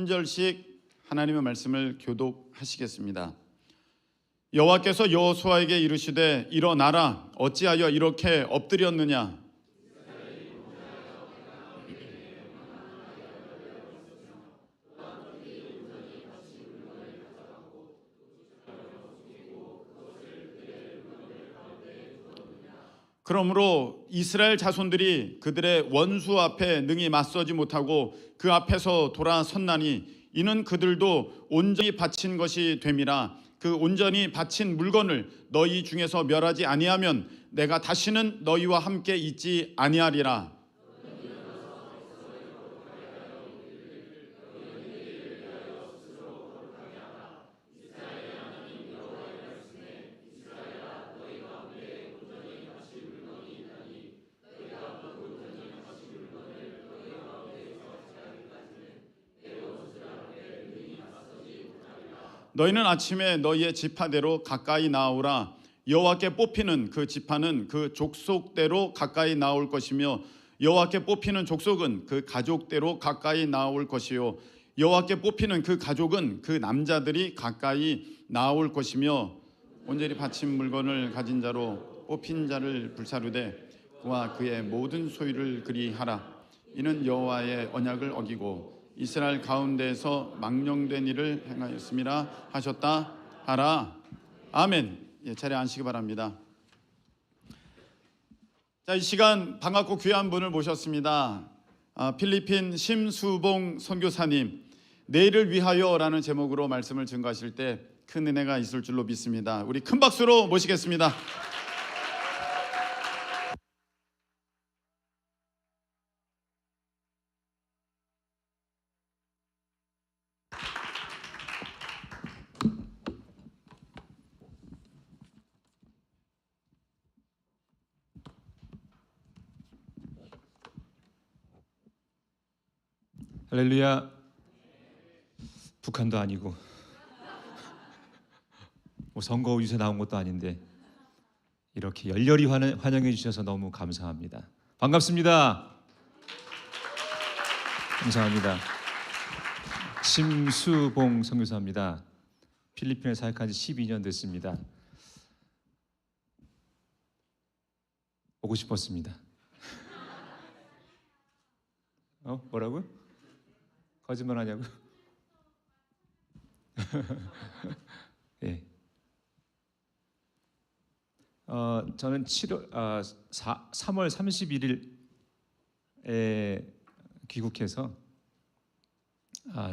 한 절씩 하나님의 말씀을 교독하시겠습니다. 여호와께서 여호수아에게 이르시되 일어나라, 어찌하여 이렇게 엎드렸느냐. 그러므로 이스라엘 자손들이 그들의 원수 앞에 능히 맞서지 못하고 그 앞에서 돌아섰나니 이는 그들도 온전히 바친 것이 됨이라. 그 온전히 바친 물건을 너희 중에서 멸하지 아니하면 내가 다시는 너희와 함께 있지 아니하리라. 너희는 아침에 너희의 지파대로 가까이 나오라. 여호와께 뽑히는 그 지파는 그 족속대로 가까이 나올 것이며 여호와께 뽑히는 족속은 그 가족대로 가까이 나올 것이요 여호와께 뽑히는 그 가족은 그 남자들이 가까이 나올 것이며 온전히 바친 물건을 가진 자로 뽑힌 자를 불사르되 그와 그의 모든 소유를 그리하라. 이는 여호와의 언약을 어기고 이스라엘 가운데에서 망령된 일을 행하였음이라 하셨다 하라. 아멘. 예, 자리에 앉으시기 바랍니다. 자, 이 시간 반갑고 귀한 분을 모셨습니다. 필리핀 심수봉 선교사님, 내일을 위하여라는 제목으로 말씀을 증거하실 때 큰 은혜가 있을 줄로 믿습니다. 우리 큰 박수로 모시겠습니다. 할렐루야. 북한도 아니고 뭐 선거 유세 나온 것도 아닌데 이렇게 열렬히 환영해 주셔서 너무 감사합니다. 반갑습니다. 감사합니다. 심수봉 선교사입니다. 필리핀에 사역한 지 12년 됐습니다. 오고 싶었습니다. 뭐라고요? 거짓말 하냐고? 예. 저는 3월 31일에 귀국해서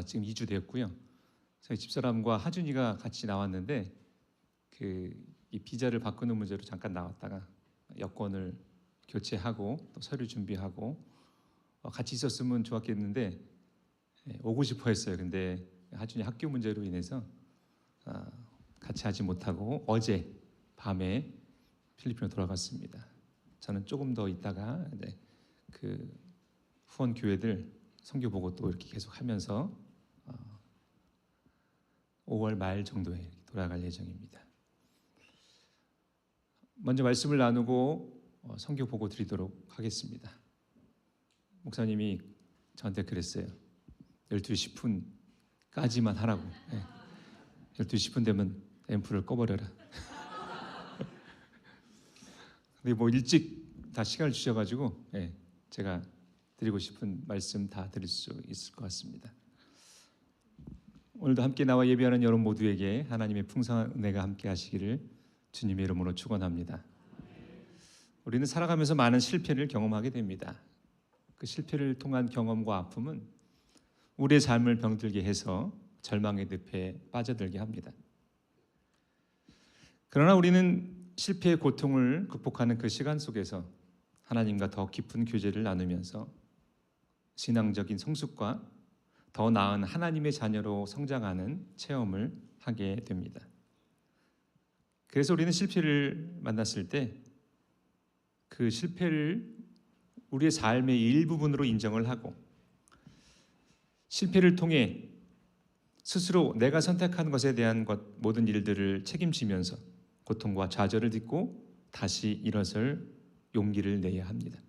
지금 2주 되었고요. 저희 집사람과 하준이가 같이 나왔는데 이 비자를 바꾸는 문제로 잠깐 나왔다가 여권을 교체하고 또 서류 준비하고 같이 있었으면 좋았겠는데 오고 싶어 했어요. 근데 하준이 학교 문제로 인해서 같이 하지 못하고 어제 밤에 필리핀으로 돌아갔습니다. 저는 조금 더 있다가 그 후원 교회들 선교 보고 또 이렇게 계속 하면서 5월 말 정도에 돌아갈 예정입니다. 먼저 말씀을 나누고 선교 보고 드리도록 하겠습니다. 목사님이 저한테 그랬어요. 12시 10분까지만 하라고. 12시 10분 되면 앰프를 꺼버려라. 근데 뭐 일찍 다 시간을 주셔가지고 제가 드리고 싶은 말씀 다 드릴 수 있을 것 같습니다. 오늘도 함께 나와 예배하는 여러분 모두에게 하나님의 풍성한 은혜가 함께 하시기를 주님의 이름으로 축원합니다. 우리는 살아가면서 많은 실패를 경험하게 됩니다. 그 실패를 통한 경험과 아픔은 우리의 삶을 병들게 해서 절망의 늪에 빠져들게 합니다. 그러나 우리는 실패의 고통을 극복하는 그 시간 속에서 하나님과 더 깊은 교제를 나누면서 신앙적인 성숙과 더 나은 하나님의 자녀로 성장하는 체험을 하게 됩니다. 그래서 우리는 실패를 만났을 때 그 실패를 우리의 삶의 일부분으로 인정을 하고 실패를 통해 스스로 내가 선택한 것에 대한 모든 일들을 책임지면서 고통과 좌절을 딛고 다시 일어설 용기를 내야 합니다.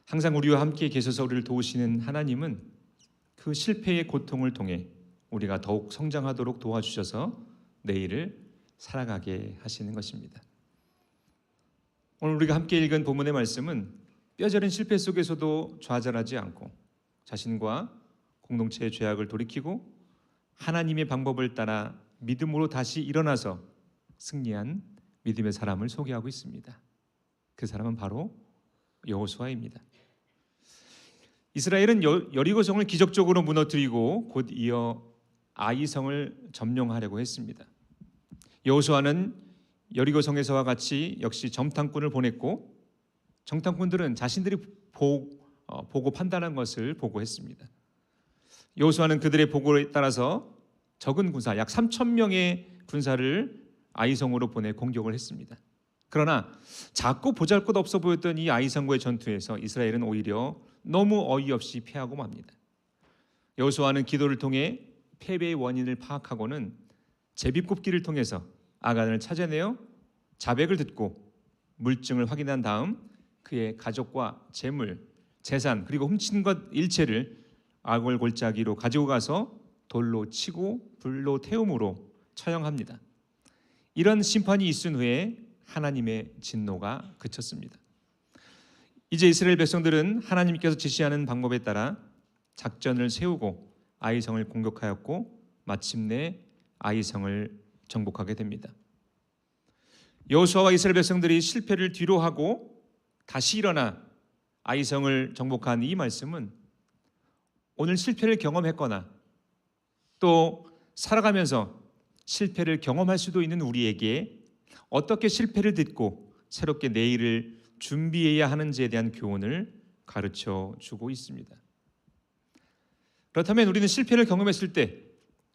항상 우리와 함께 계셔서 우리를 도우시는 하나님은 그 실패의 고통을 통해 우리가 더욱 성장하도록 도와주셔서 내일을 살아가게 하시는 것입니다. 오늘 우리가 함께 읽은 본문의 말씀은 뼈저린 실패 속에서도 좌절하지 않고 자신과 공동체의 죄악을 돌이키고 하나님의 방법을 따라 믿음으로 다시 일어나서 승리한 믿음의 사람을 소개하고 있습니다. 그 사람은 바로 여호수아입니다. 이스라엘은 여리고성을 기적적으로 무너뜨리고 곧 이어 아이성을 점령하려고 했습니다. 여호수아는 여리고성에서와 같이 역시 정탐꾼을 보냈고 정탐꾼들은 자신들이 보고 판단한 것을 보고했습니다. 여호수아는 그들의 보고에 따라서 적은 군사 약 3,000명의 군사를 아이성으로 보내 공격을 했습니다. 그러나 작고 보잘것없어 보였던 이 아이성과의 전투에서 이스라엘은 오히려 너무 어이없이 패하고 맙니다. 여호수아는 기도를 통해 패배의 원인을 파악하고는 제비뽑기를 통해서 아간을 찾아내어 자백을 듣고 물증을 확인한 다음 그의 가족과 재물, 재산 그리고 훔친 것 일체를 아골 골짜기로 가지고 가서 돌로 치고 불로 태움으로 처형합니다. 이런 심판이 있은 후에 하나님의 진노가 그쳤습니다. 이제 이스라엘 백성들은 하나님께서 지시하는 방법에 따라 작전을 세우고 아이성을 공격하였고 마침내 아이성을 정복하게 됩니다. 여호수아와 이스라엘 백성들이 실패를 뒤로하고 다시 일어나 아이성을 정복한 이 말씀은 오늘 실패를 경험했거나 또 살아가면서 실패를 경험할 수도 있는 우리에게 어떻게 실패를 딛고 새롭게 내일을 준비해야 하는지에 대한 교훈을 가르쳐 주고 있습니다. 그렇다면 우리는 실패를 경험했을 때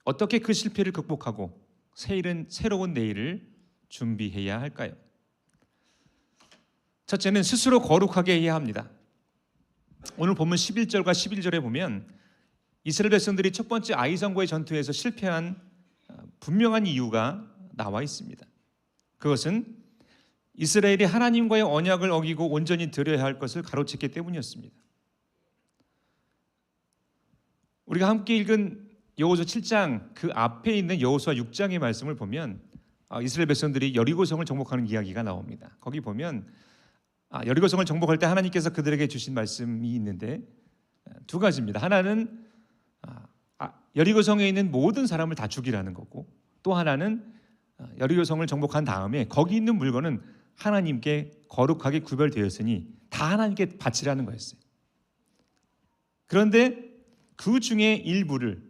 어떻게 그 실패를 극복하고 새로운 내일을 준비해야 할까요? 첫째는 스스로 거룩하게 해야 합니다. 오늘 본문 11절과 11절에 보면 이스라엘 백성들이 첫 번째 아이성과의 전투에서 실패한 분명한 이유가 나와 있습니다. 그것은 이스라엘이 하나님과의 언약을 어기고 온전히 드려야 할 것을 가로챘기 때문이었습니다. 우리가 함께 읽은 여호수아 7장 그 앞에 있는 여호수아 6장의 말씀을 보면 이스라엘 백성들이 여리고성을 정복하는 이야기가 나옵니다. 거기 보면 여리고성을 정복할 때 하나님께서 그들에게 주신 말씀이 있는데 두 가지입니다. 하나는 여리고성에 있는 모든 사람을 다 죽이라는 거고 또 하나는 여리고성을 정복한 다음에 거기 있는 물건은 하나님께 거룩하게 구별되었으니 다 하나님께 바치라는 거였어요. 그런데 그 중에 일부를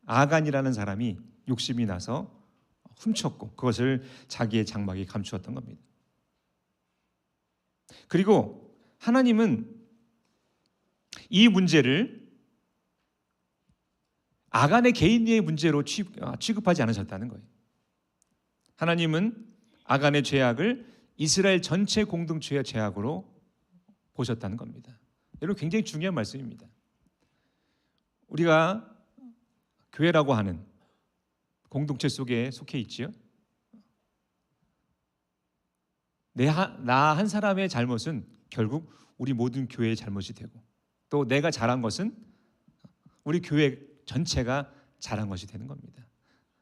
아간이라는 사람이 욕심이 나서 훔쳤고 그것을 자기의 장막에 감추었던 겁니다. 그리고 하나님은 이 문제를 아간의 개인의 문제로 취급하지 않으셨다는 거예요. 하나님은 아간의 죄악을 이스라엘 전체 공동체의 죄악으로 보셨다는 겁니다. 여러분 굉장히 중요한 말씀입니다. 우리가 교회라고 하는 공동체 속에 속해 있지요. 나 한 사람의 잘못은 결국 우리 모든 교회의 잘못이 되고 또 내가 잘한 것은 우리 교회 전체가 잘한 것이 되는 겁니다.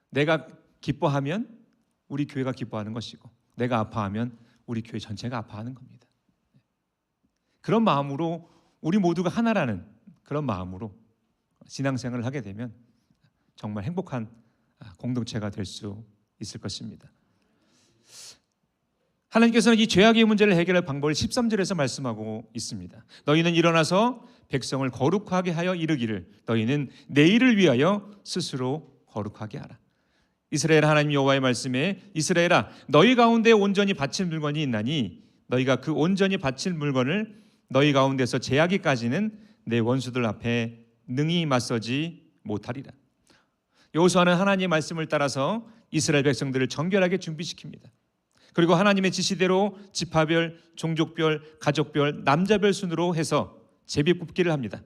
내가 기뻐하면 우리 교회가 기뻐하는 것이고 내가 아파하면 우리 교회 전체가 아파하는 겁니다. 그런 마음으로 우리 모두가 하나라는 그런 마음으로 신앙생활을 하게 되면 정말 행복한 공동체가 될 수 있을 것입니다. 하나님께서는 이 죄악의 문제를 해결할 방법을 13절에서 말씀하고 있습니다. 너희는 일어나서 백성을 거룩하게 하여 이르기를 너희는 내일을 위하여 스스로 거룩하게 하라. 이스라엘 하나님 여호와의 말씀에 이스라엘아 너희 가운데 온전히 바칠 물건이 있나니 너희가 그 온전히 바칠 물건을 너희 가운데서 제하기까지는 내 원수들 앞에 능히 맞서지 못하리라. 여호수아는 하나님의 말씀을 따라서 이스라엘 백성들을 정결하게 준비시킵니다. 그리고 하나님의 지시대로 지파별, 종족별, 가족별, 남자별 순으로 해서 제비뽑기를 합니다.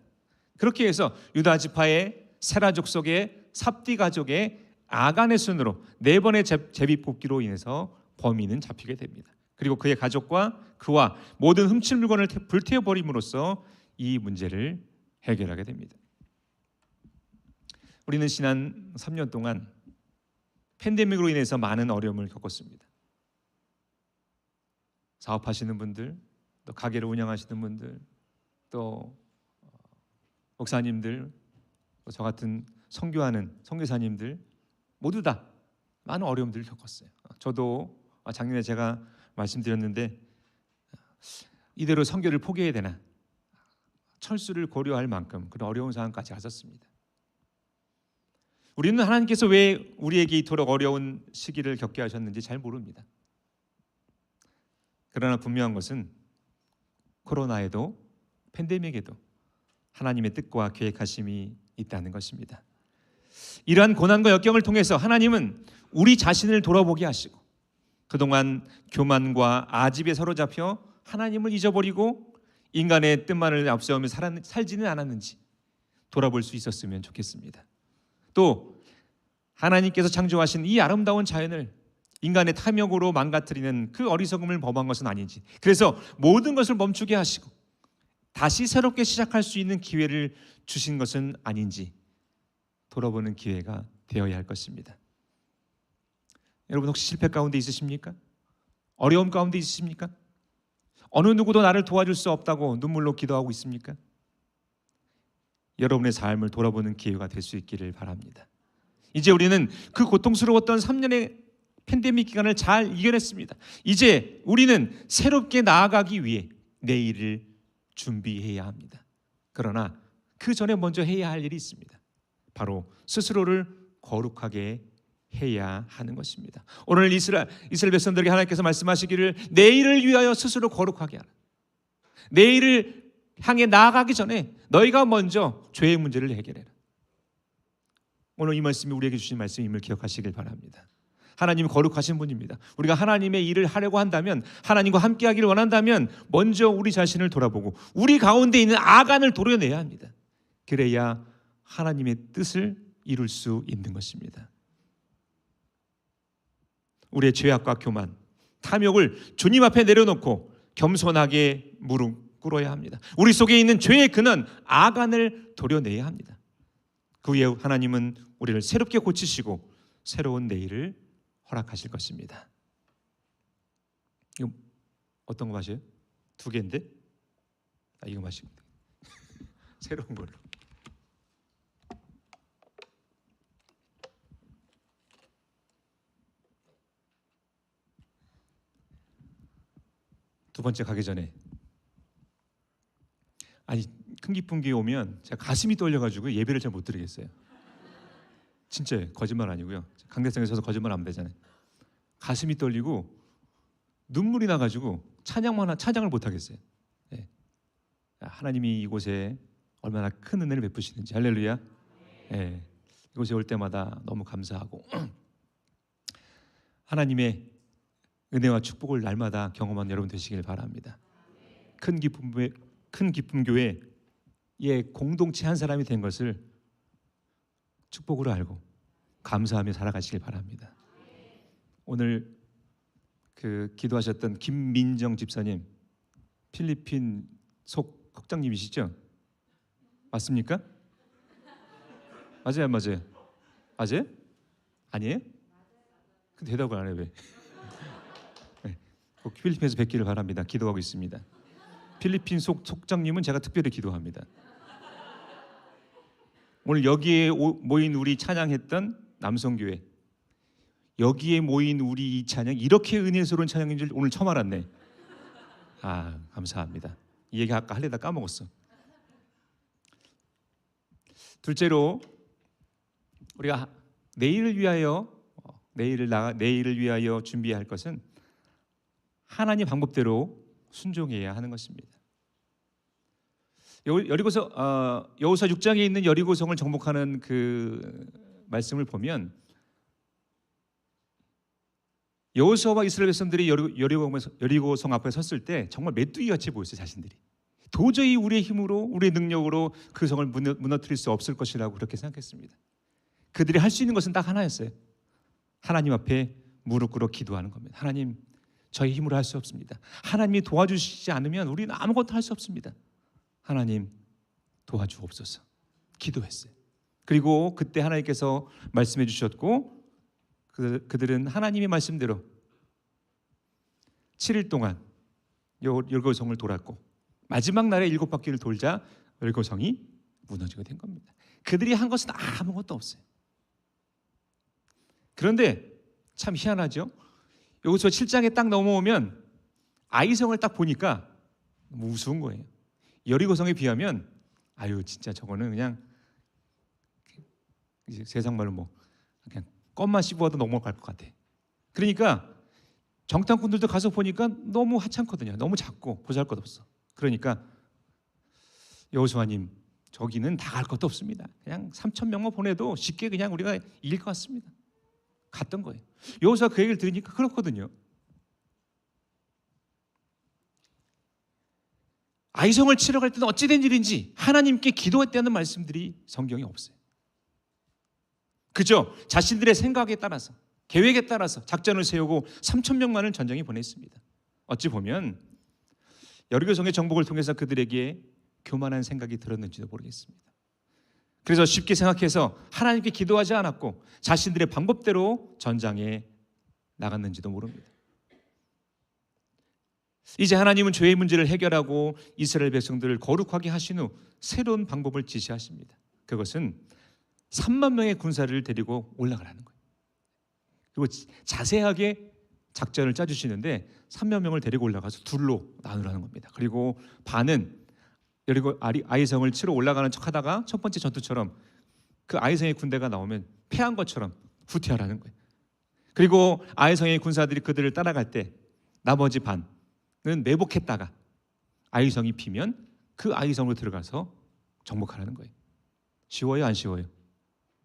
그렇게 해서 유다 지파의 세라 족속의 삽디 가족의 아간의 순으로 4번의 제비뽑기로 인해서 범인은 잡히게 됩니다. 그리고 그의 가족과 그와 모든 훔칠 물건을 불태워버림으로써 이 문제를 해결하게 됩니다. 우리는 지난 3년 동안 팬데믹으로 인해서 많은 어려움을 겪었습니다. 사업하시는 분들, 또 가게를 운영하시는 분들, 또 목사님들, 또 저 같은 선교하는 선교사님들 모두 다 많은 어려움들을 겪었어요. 저도 작년에 제가 말씀드렸는데 이대로 선교를 포기해야 되나 철수를 고려할 만큼 그런 어려운 상황까지 갔었습니다. 우리는 하나님께서 왜 우리에게 이토록 어려운 시기를 겪게 하셨는지 잘 모릅니다. 그러나 분명한 것은 코로나에도 팬데믹에도 하나님의 뜻과 계획하심이 있다는 것입니다. 이러한 고난과 역경을 통해서 하나님은 우리 자신을 돌아보게 하시고 그동안 교만과 아집에 사로잡혀 하나님을 잊어버리고 인간의 뜻만을 앞세우며 살지는 않았는지 돌아볼 수 있었으면 좋겠습니다. 또 하나님께서 창조하신 이 아름다운 자연을 인간의 탐욕으로 망가뜨리는 그 어리석음을 범한 것은 아닌지, 그래서 모든 것을 멈추게 하시고 다시 새롭게 시작할 수 있는 기회를 주신 것은 아닌지 돌아보는 기회가 되어야 할 것입니다. 여러분 혹시 실패 가운데 있으십니까? 어려움 가운데 있으십니까? 어느 누구도 나를 도와줄 수 없다고 눈물로 기도하고 있습니까? 여러분의 삶을 돌아보는 기회가 될 수 있기를 바랍니다. 이제 우리는 그 고통스러웠던 3년의 팬데믹 기간을 잘 이겨냈습니다. 이제 우리는 새롭게 나아가기 위해 내일을 준비해야 합니다. 그러나 그 전에 먼저 해야 할 일이 있습니다. 바로 스스로를 거룩하게 해야 하는 것입니다. 오늘 이스라엘 백성들에게 하나님께서 말씀하시기를 내일을 위하여 스스로 거룩하게 하라. 내일을 향해 나아가기 전에 너희가 먼저 죄의 문제를 해결해라. 오늘 이 말씀이 우리에게 주신 말씀임을 기억하시길 바랍니다. 하나님이 거룩하신 분입니다. 우리가 하나님의 일을 하려고 한다면, 하나님과 함께하기를 원한다면 먼저 우리 자신을 돌아보고 우리 가운데 있는 악안을 도려내야 합니다. 그래야 하나님의 뜻을 이룰 수 있는 것입니다. 우리의 죄악과 교만, 탐욕을 주님 앞에 내려놓고 겸손하게 무릎 꿇어야 합니다. 우리 속에 있는 죄의 근원, 악안을 도려내야 합니다. 그 후에 하나님은 우리를 새롭게 고치시고 새로운 내일을 허락하실 것입니다. 이거 어떤 거 마셔요? 2개인데? 이거 마시면 돼요. 새로운 걸로. 두 번째 가기 전에 큰 기쁜 게 오면 제가 가슴이 떨려가지고 예배를 잘 못 드리겠어요. 진짜 거짓말 아니고요. 강대상에 서서 거짓말 하면 되잖아요. 가슴이 떨리고 눈물이 나가지고 찬양을 못 하겠어요. 네. 하나님이 이곳에 얼마나 큰 은혜를 베푸시는지 할렐루야. 네. 이곳에 올 때마다 너무 감사하고 하나님의 은혜와 축복을 날마다 경험한 여러분 되시길 바랍니다. 큰 기쁨 교회의 공동체 한 사람이 된 것을 축복으로 알고 감사하며 살아가시길 바랍니다. 오늘 그 기도하셨던 김민정 집사님, 필리핀 속 국장님이시죠? 맞습니까? 맞아요, 맞아요? 맞아요? 아니에요? 근데 대답을 안 해요, 왜? 네, 꼭 필리핀에서 뵙기를 바랍니다. 기도하고 있습니다. 필리핀 속장님은 제가 특별히 기도합니다. 오늘 여기에 모인 우리 찬양했던 남성교회, 여기에 모인 우리 이 찬양, 이렇게 은혜스러운 찬양인 줄 오늘 처음 알았네. 감사합니다. 이 얘기 아까 하려다 까먹었어. 둘째로 우리가 내일을 위하여 준비해야 할 것은 하나님 방법대로 순종해야 하는 것입니다. 여호수아 6장에 있는 여리고성을 정복하는 그 말씀을 보면 여호수아와 이스라엘 백성들이 여리고성 앞에 섰을 때 정말 메뚜기 같이 보였어요. 자신들이 도저히 우리의 힘으로, 우리의 능력으로 그 성을 무너뜨릴 수 없을 것이라고 그렇게 생각했습니다. 그들이 할 수 있는 것은 딱 하나였어요. 하나님 앞에 무릎 꿇어 기도하는 겁니다. 하나님, 저희 힘으로 할 수 없습니다. 하나님이 도와주시지 않으면 우리는 아무것도 할 수 없습니다. 하나님 도와주옵소서. 기도했어요. 그리고 그때 하나님께서 말씀해 주셨고 그들은 하나님의 말씀대로 7일 동안 여리고성을 돌았고 마지막 날에 7바퀴를 돌자 여리고성이 무너지게 된 겁니다. 그들이 한 것은 아무것도 없어요. 그런데 참 희한하죠. 여기서 7장에 딱 넘어오면 아이성을 딱 보니까 너무 우스운 거예요. 여리고성에 비하면 아유 진짜 저거는 그냥 세상 말로 뭐 그냥 껌만 씹어도 넘어갈 것 같아. 그러니까 정탐꾼들도 가서 보니까 너무 하찮거든요. 너무 작고 보잘것없어. 그러니까 여호수아님 저기는 다 갈 것도 없습니다. 그냥 3,000명만 보내도 쉽게 그냥 우리가 이길 것 같습니다. 갔던 거예요. 여호수아 그 얘기를 들으니까 그렇거든요. 아이성을 치러 갈 때는 어찌된 일인지 하나님께 기도했다는 말씀들이 성경에 없어요. 그죠? 자신들의 생각에 따라서 계획에 따라서 작전을 세우고 3,000명만을 전쟁에 보냈습니다. 어찌 보면 여리고성의 정복을 통해서 그들에게 교만한 생각이 들었는지도 모르겠습니다. 그래서 쉽게 생각해서 하나님께 기도하지 않았고 자신들의 방법대로 전장에 나갔는지도 모릅니다. 이제 하나님은 죄의 문제를 해결하고 이스라엘 백성들을 거룩하게 하신 후 새로운 방법을 지시하십니다. 그것은 3만 명의 군사를 데리고 올라가라는 거예요. 그리고 자세하게 작전을 짜주시는데 3만 명을 데리고 올라가서 둘로 나누라는 겁니다. 그리고 반은 그리고 아이성을 치러 올라가는 척하다가 첫 번째 전투처럼 그 아이성의 군대가 나오면 패한 것처럼 후퇴하라는 거예요. 그리고 아이성의 군사들이 그들을 따라갈 때 나머지 반은 매복했다가 아이성이 피면 그 아이성으로 들어가서 정복하라는 거예요. 쉬워요, 안 쉬워요?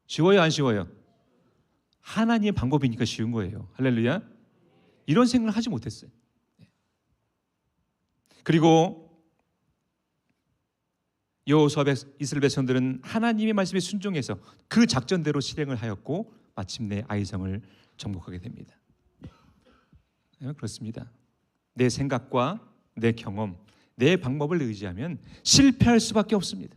쉬워요, 안 쉬워요? 하나님의 방법이니까 쉬운 거예요. 할렐루야. 이런 생각을 하지 못했어요. 그리고 여호수아 이스라엘 백성들은 하나님의 말씀에 순종해서 그 작전대로 실행을 하였고 마침내 아이성을 정복하게 됩니다. 그렇습니다. 내 생각과 내 경험, 내 방법을 의지하면 실패할 수밖에 없습니다.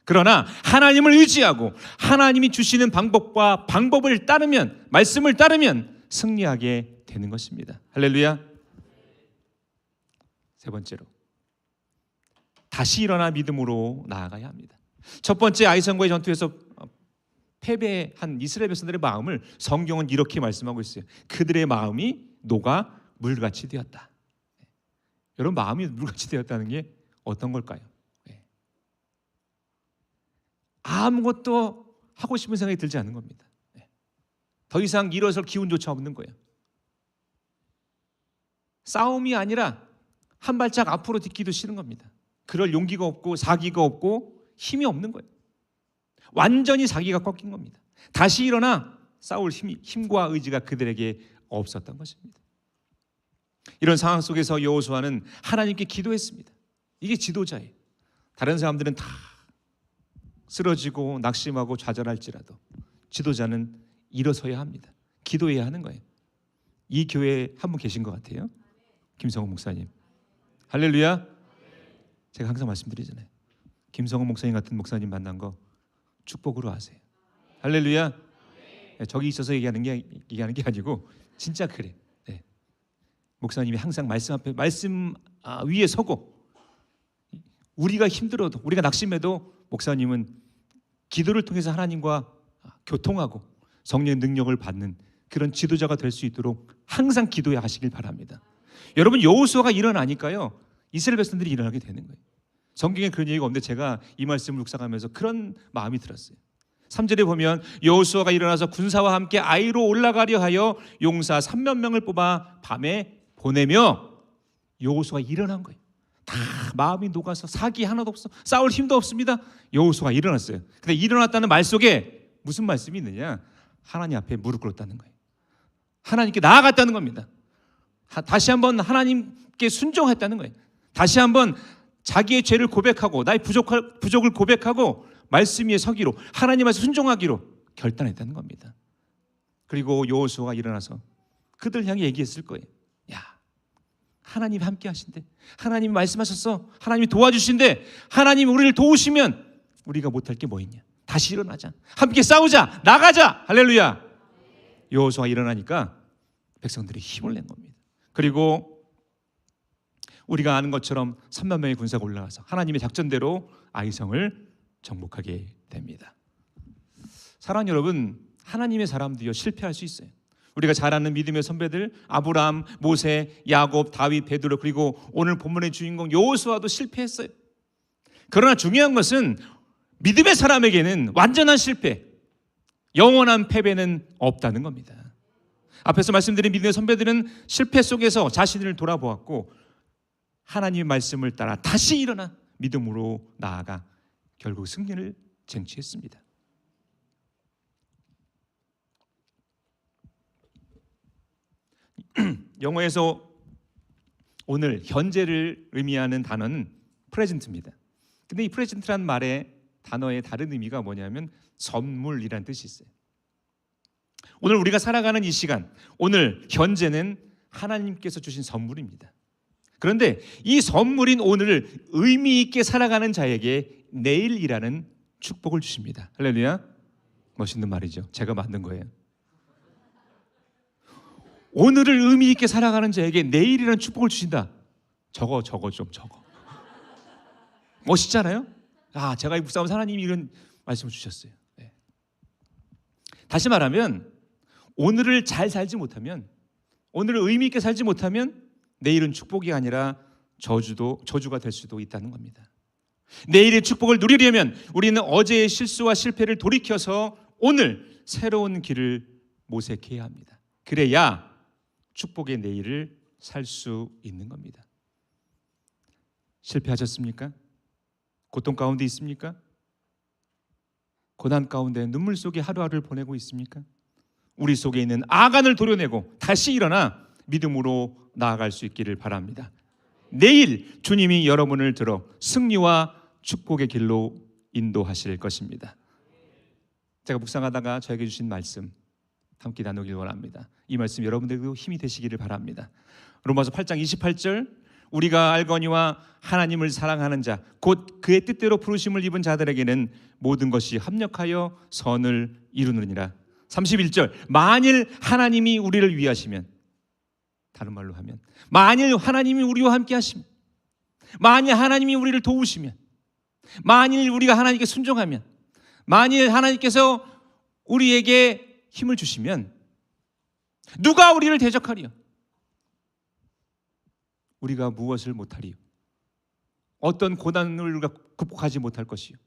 그러나 하나님을 의지하고 하나님이 주시는 방법과 방법을 따르면, 말씀을 따르면 승리하게 되는 것입니다. 할렐루야. 세 번째로 다시 일어나 믿음으로 나아가야 합니다. 첫 번째 아이성과의 전투에서 패배한 이스라엘 백성들의 마음을 성경은 이렇게 말씀하고 있어요. 그들의 마음이 녹아 물같이 되었다. 여러분, 마음이 물같이 되었다는 게 어떤 걸까요? 아무것도 하고 싶은 생각이 들지 않는 겁니다. 더 이상 일어설 기운조차 없는 거예요. 싸움이 아니라 한 발짝 앞으로 딛기도 싫은 겁니다. 그럴 용기가 없고 사기가 없고 힘이 없는 거예요. 완전히 사기가 꺾인 겁니다. 다시 일어나 싸울 힘과 의지가 그들에게 없었던 것입니다. 이런 상황 속에서 여호수아는 하나님께 기도했습니다. 이게 지도자예요. 다른 사람들은 다 쓰러지고 낙심하고 좌절할지라도 지도자는 일어서야 합니다. 기도해야 하는 거예요. 이 교회에 한 분 계신 것 같아요. 김성호 목사님. 할렐루야. 제가 항상 말씀드리잖아요. 김성호 목사님 같은 목사님 만난 거 축복으로 하세요. 할렐루야. 저기 있어서 얘기하는 게 아니고 진짜 그래. 네. 목사님이 항상 말씀 앞에 말씀 위에 서고 우리가 힘들어도 우리가 낙심해도 목사님은 기도를 통해서 하나님과 교통하고 성령의 능력을 받는 그런 지도자가 될 수 있도록 항상 기도해 하시길 바랍니다. 여러분, 여호수아가 일어나니까요 이스라엘 백성들이 일어나게 되는 거예요. 성경에 그런 얘기가 없는데 제가 이 말씀을 묵상하면서 그런 마음이 들었어요. 3절에 보면 여호수아가 일어나서 군사와 함께 아이로 올라가려 하여 용사 3만 명을 뽑아 밤에 보내며 여호수아가 일어난 거예요. 다 마음이 녹아서 사기 하나도 없어, 싸울 힘도 없습니다. 여호수아가 일어났어요. 근데 일어났다는 말 속에 무슨 말씀이 있느냐? 하나님 앞에 무릎 꿇었다는 거예요. 하나님께 나아갔다는 겁니다. 다시 한번 하나님께 순종했다는 거예요. 다시 한번 자기의 죄를 고백하고 나의 부족을 고백하고 말씀 위에 서기로 하나님 앞에 순종하기로 결단했다는 겁니다. 그리고 여호수아가 일어나서 그들 향해 얘기했을 거예요. 야, 하나님이 함께 하신대. 하나님이 말씀하셨어. 하나님이 도와주신대. 하나님이 우리를 도우시면 우리가 못할 게 뭐 있냐. 다시 일어나자. 함께 싸우자. 나가자. 할렐루야. 여호수아가 일어나니까 백성들이 힘을 낸 겁니다. 그리고 우리가 아는 것처럼 3만 명의 군사가 올라가서 하나님의 작전대로 아이성을 정복하게 됩니다. 사랑하는 여러분, 하나님의 사람도요 실패할 수 있어요. 우리가 잘 아는 믿음의 선배들 아브라함, 모세, 야곱, 다윗, 베드로, 그리고 오늘 본문의 주인공 여호수아도 실패했어요. 그러나 중요한 것은 믿음의 사람에게는 완전한 실패, 영원한 패배는 없다는 겁니다. 앞에서 말씀드린 믿음의 선배들은 실패 속에서 자신을 돌아보았고 하나님의 말씀을 따라 다시 일어나 믿음으로 나아가 결국 승리를 쟁취했습니다. 영어에서 오늘 현재를 의미하는 단어는 프레젠트입니다. 근데 이 프레젠트란 말의 단어의 다른 의미가 뭐냐면 선물이란 뜻이 있어요. 오늘 우리가 살아가는 이 시간, 오늘 현재는 하나님께서 주신 선물입니다. 그런데 이 선물인 오늘을 의미 있게 살아가는 자에게 내일이라는 축복을 주십니다. 할렐루야. 멋있는 말이죠. 제가 만든 거예요. 오늘을 의미 있게 살아가는 자에게 내일이라는 축복을 주신다. 적어. 멋있잖아요. 제가 이 묵상하면서 하나님이 이런 말씀을 주셨어요. 네. 다시 말하면 오늘을 잘 살지 못하면, 오늘을 의미 있게 살지 못하면 내일은 축복이 아니라 저주가 될 수도 있다는 겁니다. 내일의 축복을 누리려면 우리는 어제의 실수와 실패를 돌이켜서 오늘 새로운 길을 모색해야 합니다. 그래야 축복의 내일을 살 수 있는 겁니다. 실패하셨습니까? 고통 가운데 있습니까? 고난 가운데 눈물 속에 하루하루를 보내고 있습니까? 우리 속에 있는 아간을 도려내고 다시 일어나 믿음으로 나아갈 수 있기를 바랍니다. 내일 주님이 여러분을 들어 승리와 축복의 길로 인도하실 것입니다. 제가 묵상하다가 저에게 주신 말씀 함께 나누길 원합니다. 이 말씀 여러분들도 힘이 되시기를 바랍니다. 로마서 8장 28절, 우리가 알거니와 하나님을 사랑하는 자 곧 그의 뜻대로 부르심을 입은 자들에게는 모든 것이 합력하여 선을 이루느니라. 31절, 만일 하나님이 우리를 위하시면, 다른 말로 하면 만일 하나님이 우리와 함께 하시면, 만일 하나님이 우리를 도우시면, 만일 우리가 하나님께 순종하면, 만일 하나님께서 우리에게 힘을 주시면 누가 우리를 대적하리요? 우리가 무엇을 못하리요? 어떤 고난을 우리가 극복하지 못할 것이요?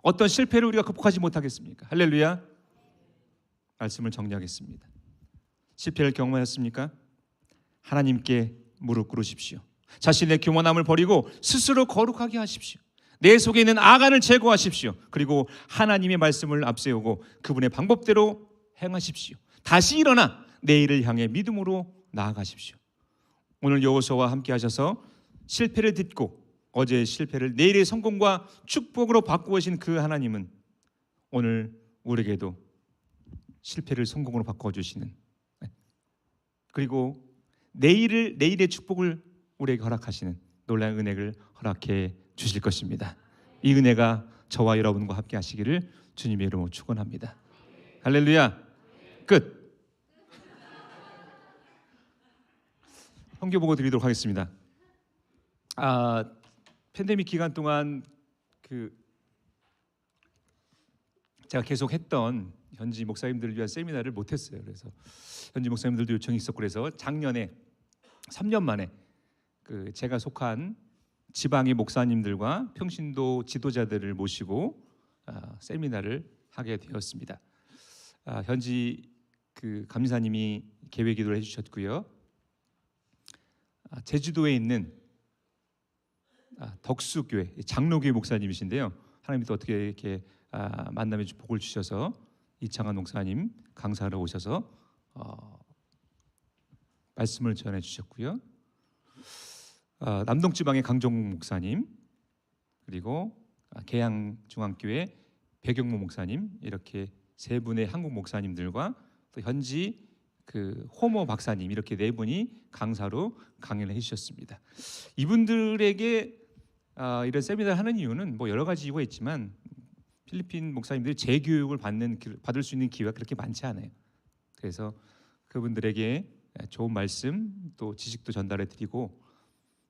어떤 실패를 우리가 극복하지 못하겠습니까? 할렐루야. 말씀을 정리하겠습니다. 실패를 경험하셨습니까? 하나님께 무릎 꿇으십시오. 자신의 교만함을 버리고 스스로 거룩하게 하십시오. 내 속에 있는 아간을 제거하십시오. 그리고 하나님의 말씀을 앞세우고 그분의 방법대로 행하십시오. 다시 일어나 내일을 향해 믿음으로 나아가십시오. 오늘 여호수아와 함께 하셔서 실패를 딛고 어제의 실패를 내일의 성공과 축복으로 바꾸신 그 하나님은 오늘 우리에게도 실패를 성공으로 바꿔주시는, 그리고 내일의 축복을 우리에게 허락하시는 놀라운 은혜를 허락해 주실 것입니다. 이 은혜가 저와 여러분과 함께 하시기를 주님의 이름으로 축원합니다. 할렐루야. 끝. 헌교 보고 드리도록 하겠습니다. 팬데믹 기간 동안 제가 계속 했던 현지 목사님들을 위한 세미나를 못했어요. 그래서 현지 목사님들도 요청이 있었고, 그래서 작년에 3년 만에 제가 속한 지방의 목사님들과 평신도 지도자들을 모시고 세미나를 하게 되었습니다. 현지 감사님이 계획 기도를 해주셨고요. 제주도에 있는 덕수교회 장로교회 목사님이신데요. 하나님이 또 어떻게 이렇게 만남의 복을 주셔서 이창환 목사님 강사로 오셔서 말씀을 전해 주셨고요. 남동지방의 강정국 목사님, 그리고 계양중앙교회 배경모 목사님, 이렇게 세 분의 한국 목사님들과 또 현지 호모 박사님, 이렇게 네 분이 강사로 강연을 해주셨습니다. 이분들에게 이런 세미나를 하는 이유는 뭐 여러 가지 이유가 있지만 필리핀 목사님들이 재교육을 받을 수 있는 기회가 그렇게 많지 않아요. 그래서 그분들에게 좋은 말씀 또 지식도 전달해 드리고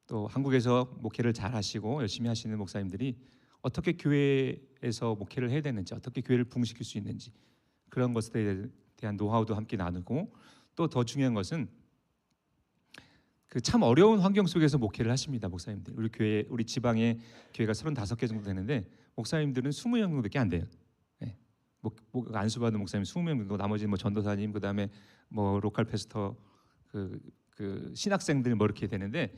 또 한국에서 목회를 잘 하시고 열심히 하시는 목사님들이 어떻게 교회에서 목회를 해야 되는지, 어떻게 교회를 부흥시킬 수 있는지 그런 것에 대한 노하우도 함께 나누고, 또 더 중요한 것은 그 참 어려운 환경 속에서 목회를 하십니다. 목사님들 우리 지방에 교회가 35개 정도 되는데 목사님들은 20명 정도밖에 안 돼요. 네. 안수 받은 목사님 20명 정도, 나머지는 뭐 전도사님, 그다음에 뭐 로컬 패스터, 그 신학생들 뭐 이렇게 되는데,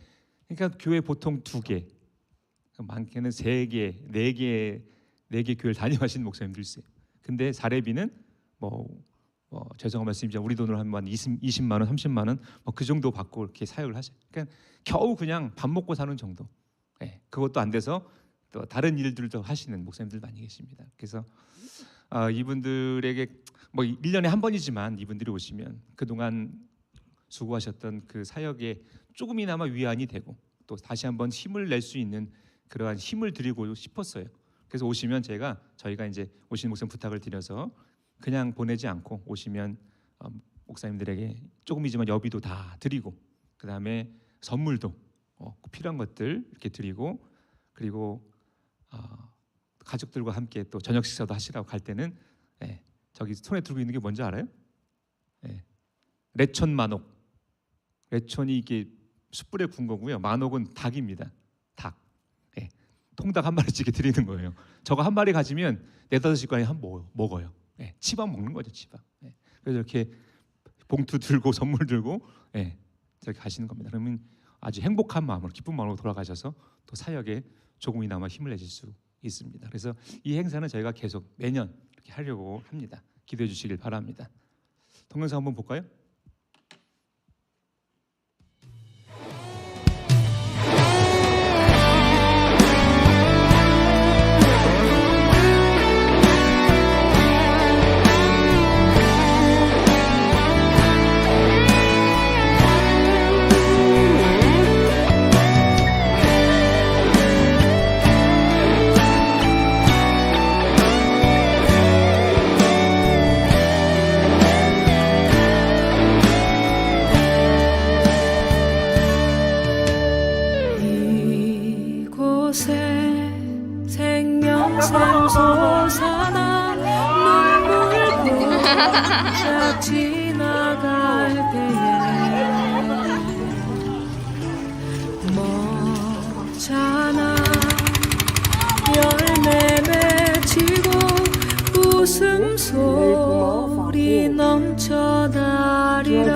그러니까 교회 보통 2개, 많게는 3개, 4개 교회를 다녀가시는 목사님들 있어요. 근데 사례비는 죄송한 말씀이지만 우리 돈으로 하면 20만 원, 30만 원 뭐 그 정도 받고 이렇게 사역을 하셔요. 그러니까 겨우 그냥 밥 먹고 사는 정도. 네. 그것도 안 돼서 또 다른 일들도 하시는 목사님들 많이 계십니다. 그래서 이분들에게 1년에 한 번이지만 이분들이 오시면 그동안 수고하셨던 그 사역에 조금이나마 위안이 되고 또 다시 한번 힘을 낼 수 있는 그러한 힘을 드리고 싶었어요. 그래서 오시면 저희가 이제 오시는 목사님 부탁을 드려서 그냥 보내지 않고 오시면 목사님들에게 조금이지만 여비도 다 드리고, 그 다음에 선물도 필요한 것들 이렇게 드리고, 그리고 가족들과 함께 또 저녁 식사도 하시라고 갈 때는 저기 손에 들고 있는 게 뭔지 알아요? 레촌 만옥. 레촌이 이게 숯불에 구운 거고요. 만옥은 닭입니다. 닭. 통닭 한 마리씩 이렇게 드리는 거예요. 저거 한 마리 가지면 4-5시간에 한 번 먹어요. 치밥 먹는 거죠, 치밥. 그래서 이렇게 봉투 들고 선물 들고 이렇게 가시는 겁니다. 그러면 아주 행복한 마음으로, 기쁜 마음으로 돌아가셔서 또 사역에 조금이나마 힘을 내실 수 있습니다. 그래서 이 행사는 저희가 계속 매년 이렇게 하려고 합니다. 기도해 주시길 바랍니다. 동영상 한번 볼까요? 지나갈 때에 먹잖아 열매 맺히고 웃음소리 넘쳐나리라.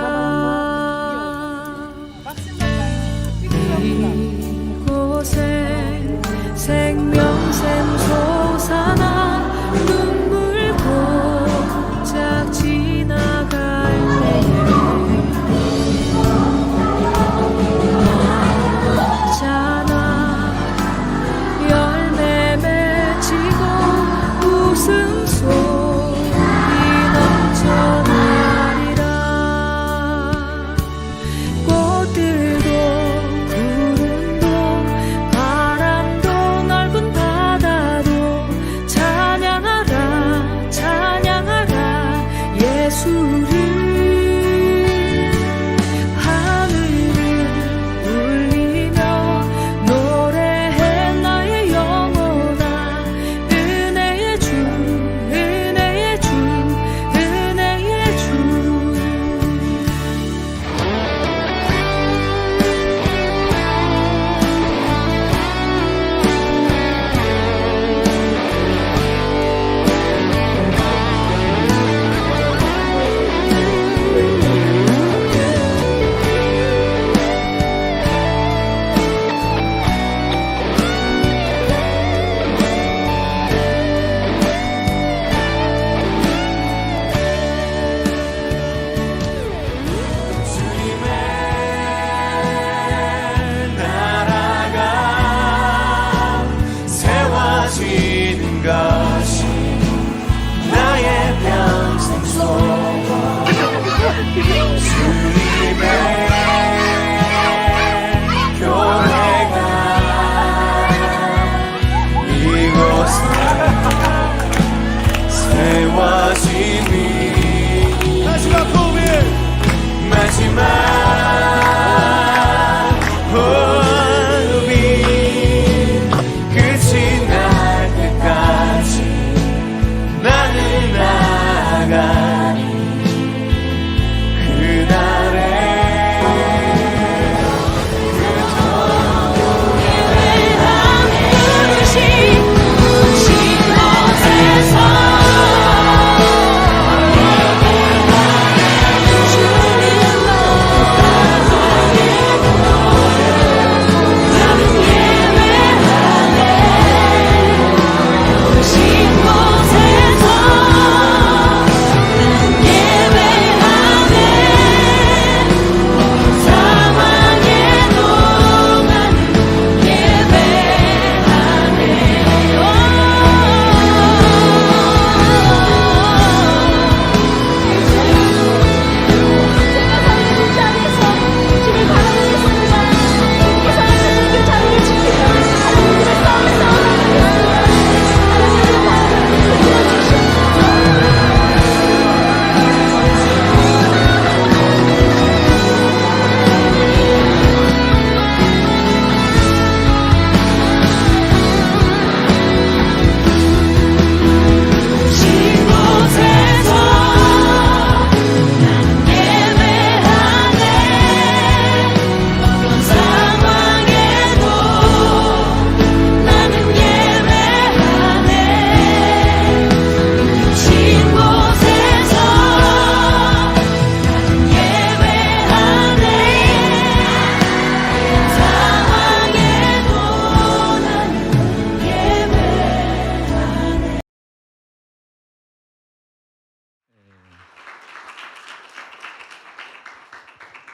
이곳에 생명샘 솟아나 눈물 고작 지나갈 때에 먹잖아 열매 맺히고 웃음소리 넘쳐나리라. 꽃들도 구름도 바람도 넓은 바다도 찬양하라 찬양하라 예수를. 하늘을 울리며 노래해 나의 영혼아 은혜의 주 은혜의 주 은혜의 주.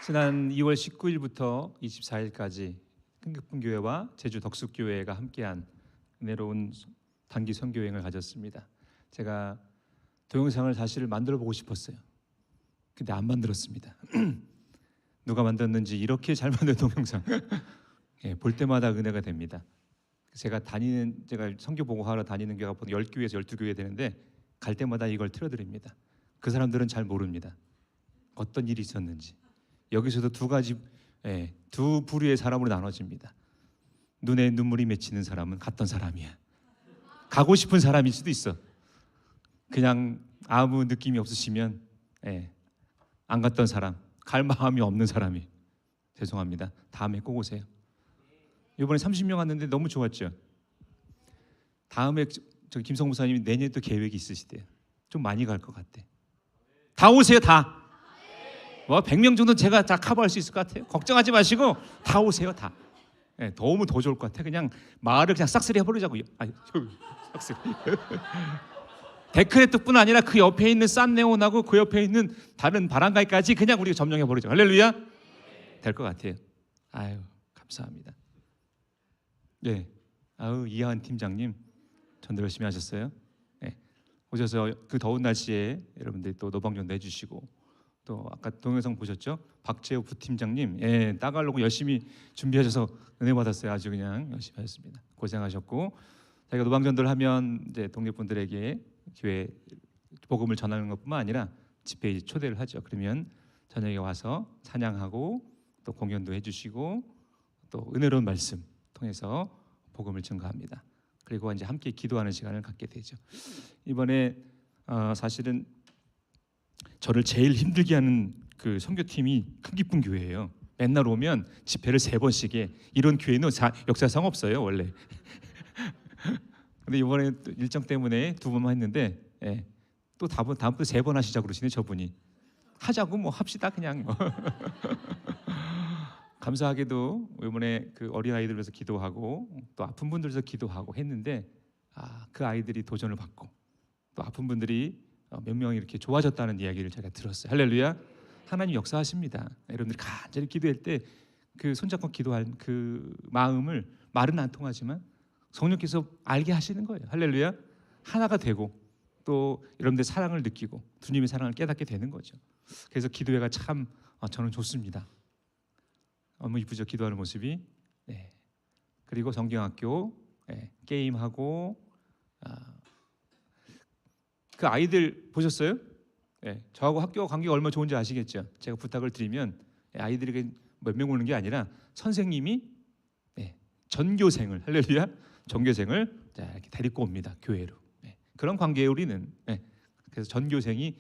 지난 2월 19일부터 24일까지 흥기쁨교회와 제주 덕숙교회가 함께한 은혜로운 단기 선교여행을 가졌습니다. 제가 동영상을 사실 만들어 보고 싶었어요. 근데 안 만들었습니다. 누가 만들었는지 이렇게 잘 만든 동영상 예, 볼 때마다 은혜가 됩니다. 제가 선교 보고하러 다니는 교회가 보통 10교회에서 12교회 되는데 갈 때마다 이걸 틀어드립니다. 그 사람들은 잘 모릅니다. 어떤 일이 있었는지. 여기서도 두 부류의 사람으로 나눠집니다. 눈에 눈물이 맺히는 사람은 갔던 사람이야. 가고 싶은 사람일 수도 있어. 그냥 아무 느낌이 없으시면 안 갔던 사람, 갈 마음이 없는 사람이. 죄송합니다. 다음에 꼭 오세요. 이번에 30명 왔는데 너무 좋았죠. 다음에 저기 김성 목사님이 내년에 또 계획이 있으시대요. 좀 많이 갈 것 같대. 다 오세요, 다. 100명 정도 제가 다 커버할 수 있을 것 같아요. 걱정하지 마시고 다 오세요, 다. 너무 더 좋을 것 같아. 그냥 마을을 그냥 싹쓸이 해버리자고요. 싹쓸이. 데크레트뿐 아니라 그 옆에 있는 산네온하고 그 옆에 있는 다른 바람가이까지 그냥 우리가 점령해 버리죠. 할렐루야. 될 것 같아요. 아유, 감사합니다. 네, 이하은 팀장님 전도 열심히 하셨어요. 오셔서 그 더운 날씨에 여러분들이 또 노방전도 해주시고, 또 아까 동영상 보셨죠? 박재호 부팀장님, 따갈로고 열심히 준비하셔서 은혜 받았어요. 아주 그냥 열심히 하셨습니다. 고생하셨고, 저희가 노방전도를 하면 이제 동네 분들에게 교회 복음을 전하는 것뿐만 아니라 집회에 초대를 하죠. 그러면 저녁에 와서 찬양하고 또 공연도 해주시고 또 은혜로운 말씀 통해서 복음을 증거합니다. 그리고 이제 함께 기도하는 시간을 갖게 되죠. 이번에 사실은 저를 제일 힘들게 하는 그 선교팀이 큰기쁨 교회예요. 맨날 오면 집회를 3번씩 해. 이런 교회는 역사상 없어요, 원래. 근데 이번에 또 일정 때문에 2번만 했는데 또 다음부터 3번 하시자고 그러시네, 저분이. 하자고 뭐 합시다 그냥. 감사하게도 이번에 그 어린 아이들 위해서 기도하고 또 아픈 분들 위해서 기도하고 했는데 그 아이들이 도전을 받고 또 아픈 분들이 몇 명이 이렇게 좋아졌다는 이야기를 제가 들었어요. 할렐루야. 하나님 역사하십니다. 여러분들이 간절히 기도할 때 그 손잡고 기도할 그 마음을 말은 안 통하지만 성령께서 알게 하시는 거예요. 할렐루야. 하나가 되고 또 여러분들 사랑을 느끼고 주님의 사랑을 깨닫게 되는 거죠. 그래서 기도회가 참 저는 좋습니다. 너무 이쁘죠, 기도하는 모습이. 그리고 성경학교 게임하고 그 아이들 보셨어요? 저하고 학교 관계가 얼마나 좋은지 아시겠죠? 제가 부탁을 드리면 아이들에게 몇 명 오는 게 아니라 선생님이 전교생을, 할렐루야, 전교생을 이렇게 데리고 옵니다, 교회로. 그런 관계에 우리는. 그래서 전교생이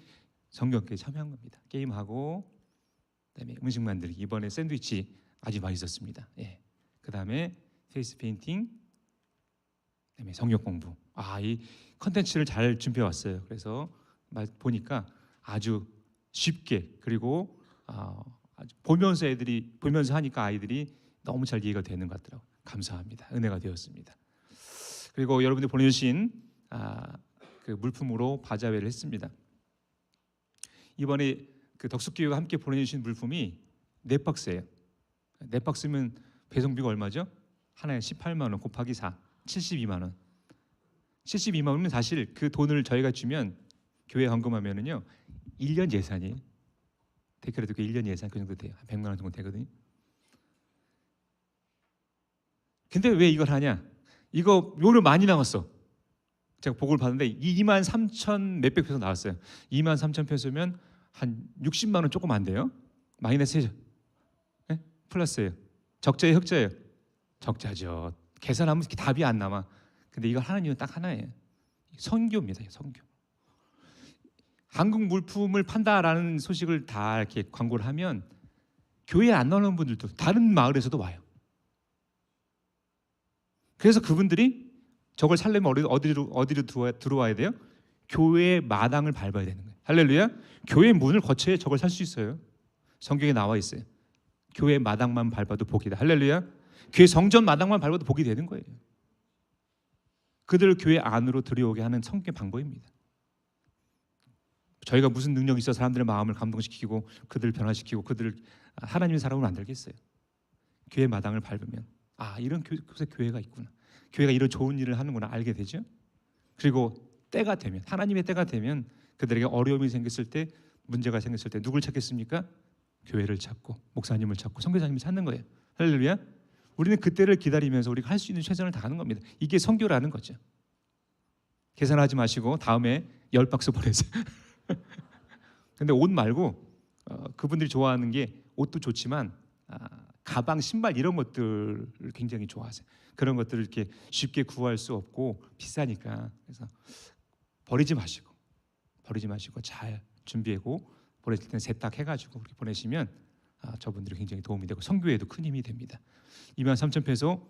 성경학교에 참여한 겁니다. 게임하고 그다음에 음식 만들기. 이번에 샌드위치 아주 맛있었습니다. 그다음에 페이스 페인팅, 그다음에 성역 공부. 이 컨텐츠를 잘 준비해 왔어요. 그래서 보니까 아주 쉽게, 그리고 아주 보면서 하니까 아이들이 너무 잘 이해가 되는 것 같더라고요. 감사합니다. 은혜가 되었습니다. 그리고 여러분들 보내주신 그 물품으로 바자회를 했습니다. 이번에 그 덕숙교회가 함께 보내주신 물품이 4박스예요. 4박스면 배송비가 얼마죠? 하나에 18만 원 곱하기 4, 72만 원. 72만 원이면 사실 그 돈을 저희가 주면 교회 헌금하면은요 1년 예산이 데크레도 그 1년 예산 그 정도 돼요. 한 100만 원 정도 되거든요. 근데 왜 이걸 하냐? 이거 요를 많이 나왔어. 제가 보고를 받는데 2만 3천 몇백 페소 나왔어요. 2만 3천 페소면 한 60만 원 조금 안 돼요. 마이너스죠. 플러스예요. 적자예요, 흑자예요? 적자죠. 계산하면 답이 안 남아. 근데 이걸 하는 이유는 딱 하나예요. 선교입니다. 선교. 한국 물품을 판다라는 소식을 다 이렇게 광고를 하면 교회에 안 나오는 분들도 다른 마을에서도 와요. 그래서 그분들이 저걸 살려면 어디로 들어와야 돼요? 교회의 마당을 밟아야 되는 거예요. 할렐루야. 교회 문을 거쳐야 저걸 살 수 있어요. 성경에 나와 있어요. 교회 마당만 밟아도 복이다. 할렐루야. 교회 성전 마당만 밟아도 복이 되는 거예요. 그들을 교회 안으로 들여오게 하는 성경의 방법입니다. 저희가 무슨 능력이 있어 사람들의 마음을 감동시키고 그들을 변화시키고 그들을 하나님의 사람으로 만들겠어요? 교회 마당을 밟으면 이런 곳에 교회가 있구나, 교회가 이런 좋은 일을 하는구나 알게 되죠. 그리고 때가 되면, 하나님의 때가 되면 그들에게 어려움이 생겼을 때, 문제가 생겼을 때 누굴 찾겠습니까? 교회를 찾고 목사님을 찾고 선교사님을 찾는 거예요. 할렐루야. 우리는 그때를 기다리면서 우리가 할 수 있는 최선을 다하는 겁니다. 이게 선교라는 거죠. 계산하지 마시고 다음에 10박스 보내세요. 근데 옷 말고 그분들이 좋아하는 게, 옷도 좋지만 가방, 신발 이런 것들을 굉장히 좋아하세요. 그런 것들을 이렇게 쉽게 구할 수 없고 비싸니까. 그래서 버리지 마시고 잘 준비하고 보내실 때는 세탁해가지고 그렇게 보내시면 저분들이 굉장히 도움이 되고 선교에도 큰 힘이 됩니다. 23,000페소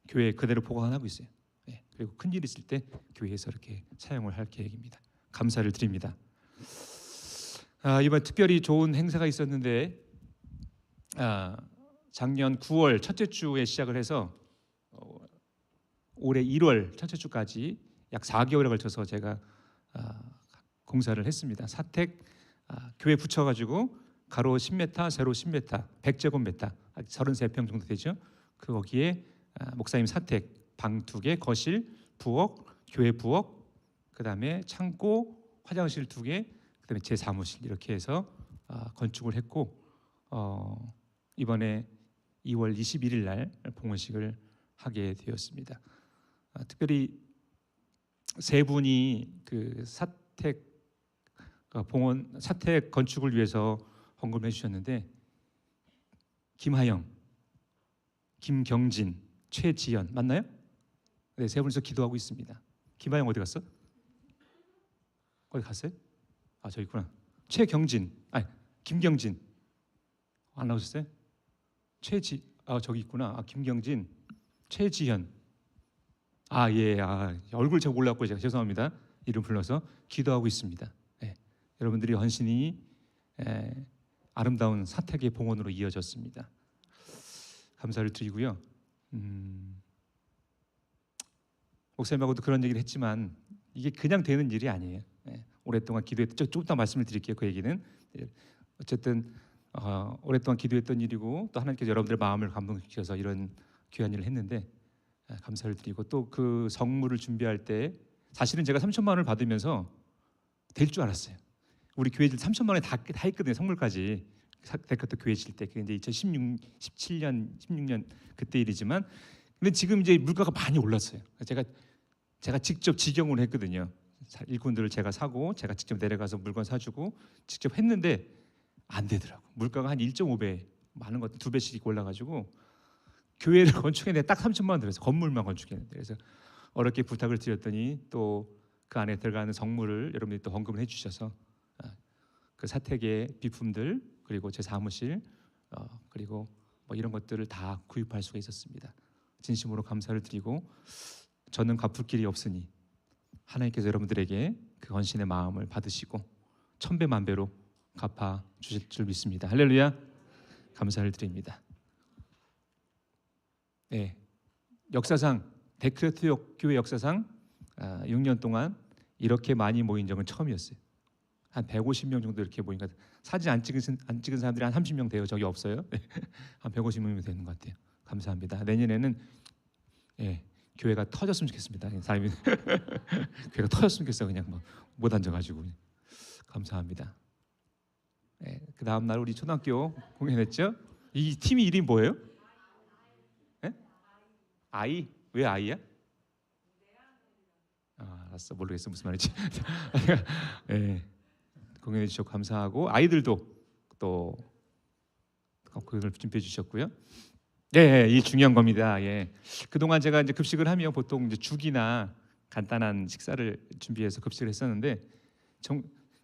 교회 그대로 보관하고 있어요. 네, 그리고 큰일 있을 때 교회에서 이렇게 사용을 할 계획입니다. 감사를 드립니다. 이번 특별히 좋은 행사가 있었는데 작년 9월 첫째 주에 시작을 해서 올해 1월 첫째 주까지 약 4개월에 걸쳐서 제가 공사를 했습니다. 사택 교회 붙여가지고 가로 10m, 세로 10m, 100제곱미터, 33평 정도 되죠. 거기에 목사님 사택, 방 2개, 거실, 부엌, 교회 부엌, 그다음에 창고, 화장실 2개, 그다음에 제 사무실 이렇게 해서 건축을 했고 이번에 2월 21일 날 봉헌식을 하게 되었습니다. 특별히 세 분이 그 사택 봉헌 사택 건축을 위해서 헌금을 해주셨는데, 김하영, 김경진, 최지연 맞나요? 네, 세 분이서 기도하고 있습니다. 김하영 어디 갔어? 어디 갔어요? 저 있구나. 최경진, 김경진 안 나오셨어요? 저기 있구나. 김경진, 최지현. 예, 얼굴 제가 몰랐고 제가 죄송합니다. 이름 불러서 기도하고 있습니다. 네, 여러분들이 헌신이 아름다운 사택의 봉헌으로 이어졌습니다. 감사를 드리고요. 목사님하고도 그런 얘기를 했지만 이게 그냥 되는 일이 아니에요. 오랫동안 기도했던, 좀 이따 말씀을 드릴게요. 그 얘기는 어쨌든 오랫동안 기도했던 일이고 또 하나님께서 여러분들의 마음을 감동시켜서 이런 귀한 일을 했는데 감사를 드리고, 또 그 성물을 준비할 때 사실은 제가 3천만 원을 받으면서 될 줄 알았어요. 우리 교회들 3천만 원에 다 했거든요. 성물까지. 데크터 교회 질 때 그게 이제 2017년, 16년 그때 일이지만, 근데 지금 이제 물가가 많이 올랐어요. 제가 직접 직영을 했거든요. 일꾼들을 제가 사고 제가 직접 내려가서 물건 사주고 직접 했는데 안 되더라고. 물가가 한 1.5배, 많은 것들 2배씩 올라가지고 교회를 건축했는데 딱 3천만 원 들었어요. 건물만 건축했는데. 그래서 어렵게 부탁을 드렸더니 또 그 안에 들어가는 성물을 여러분들이 또 헌금을 해주셔서 그 사택의 비품들, 그리고 제 사무실, 그리고 뭐 이런 것들을 다 구입할 수가 있었습니다. 진심으로 감사를 드리고, 저는 갚을 길이 없으니 하나님께서 여러분들에게 그 헌신의 마음을 받으시고 1000배 만배로 갚아 주실 줄 믿습니다. 할렐루야. 감사를 드립니다. 네, 역사상 데크레트 교회 역사상 6년 동안 이렇게 많이 모인 적은 처음이었어요. 한 150명 정도 이렇게 모인 것 같아요. 사진 안 찍은 사람들이 한 30명 돼요. 저기 없어요. 한 150명이 되는 것 같아요. 감사합니다. 내년에는 교회가 터졌으면 좋겠습니다. 사람이 교회가 터졌으면 좋겠어요. 그냥 못 앉아가지고. 감사합니다. 그 다음 날 우리 초등학교 공연했죠. 이 팀이 이름이 뭐예요? 아이? 왜 아이야? 알았어, 모르겠어 무슨 말인지. 공연해 주셔서 감사하고, 아이들도 또 공연을 준비해 주셨고요. 이 중요한 겁니다. 그동안 제가 이제 급식을 하면 보통 이제 죽이나 간단한 식사를 준비해서 급식을 했었는데,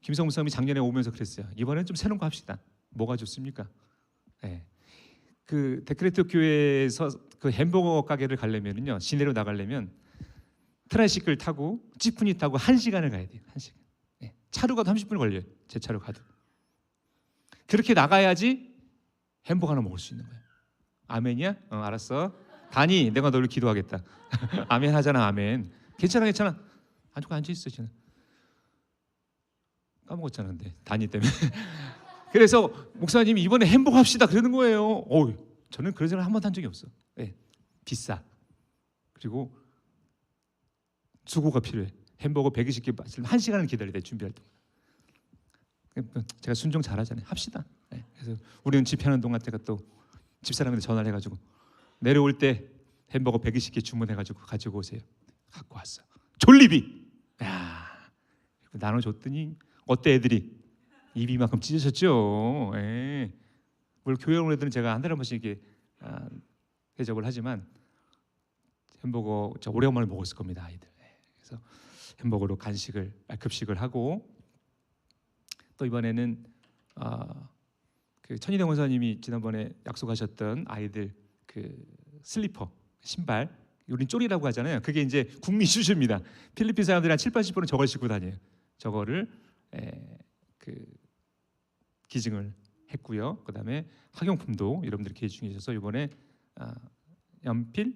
김성우 목사님이 작년에 오면서 그랬어요. 이번에는 좀 새로운 거 합시다. 뭐가 좋습니까? 그 데크레트 교회에서 그 햄버거 가게를 가려면요, 시내로 나가려면 트라이시클 타고 지프니 타고 1시간을 가야 돼요. 1시간. 차로 가도 30분 걸려요. 제 차로 가도. 그렇게 나가야지 햄버거 하나 먹을 수 있는 거예요. 아멘이야? 알았어. 다니, 내가 너를 기도하겠다. 아멘 하잖아. 아멘. 괜찮아. 앉아 있어. 저는. 까먹었잖아, 근데 단위 때문에. 그래서 목사님이 이번에 햄버거 합시다 그러는 거예요. 저는 그런 생각 한 번도 한 적이 없어. 네, 비싸. 그리고 수고가 필요해. 햄버거 120개 맞으면 1시간을 기다려야 돼, 준비할 동안. 제가 순종 잘하잖아요. 합시다. 네, 그래서 우리는 집회하는 동안 제가 또 집사람한테 전화를 해가지고 내려올 때 햄버거 120개 주문해가지고 가지고 오세요. 갖고 왔어. 졸리비. 야, 나눠줬더니 어때 애들이? 입이 이만큼 찢어졌죠. 예. 물론 교회 온 애들은 제가 한 달에 한 번씩 이렇게 대접을 하지만 햄버거 저 오래간만에 먹었을 겁니다, 아이들. 예. 그래서 햄버거로 급식을 하고 또 이번에는 그 천희대 원사님이 지난번에 약속하셨던 아이들 그 슬리퍼 신발, 우린 쪼리라고 하잖아요. 그게 이제 국민 슈즈입니다. 필리핀 사람들이 한 70-80%는 저걸 신고 다녀요. 저거를 기증을 했고요. 그다음에 학용품도 여러분들이 기증해 주셔서 이번에 연필,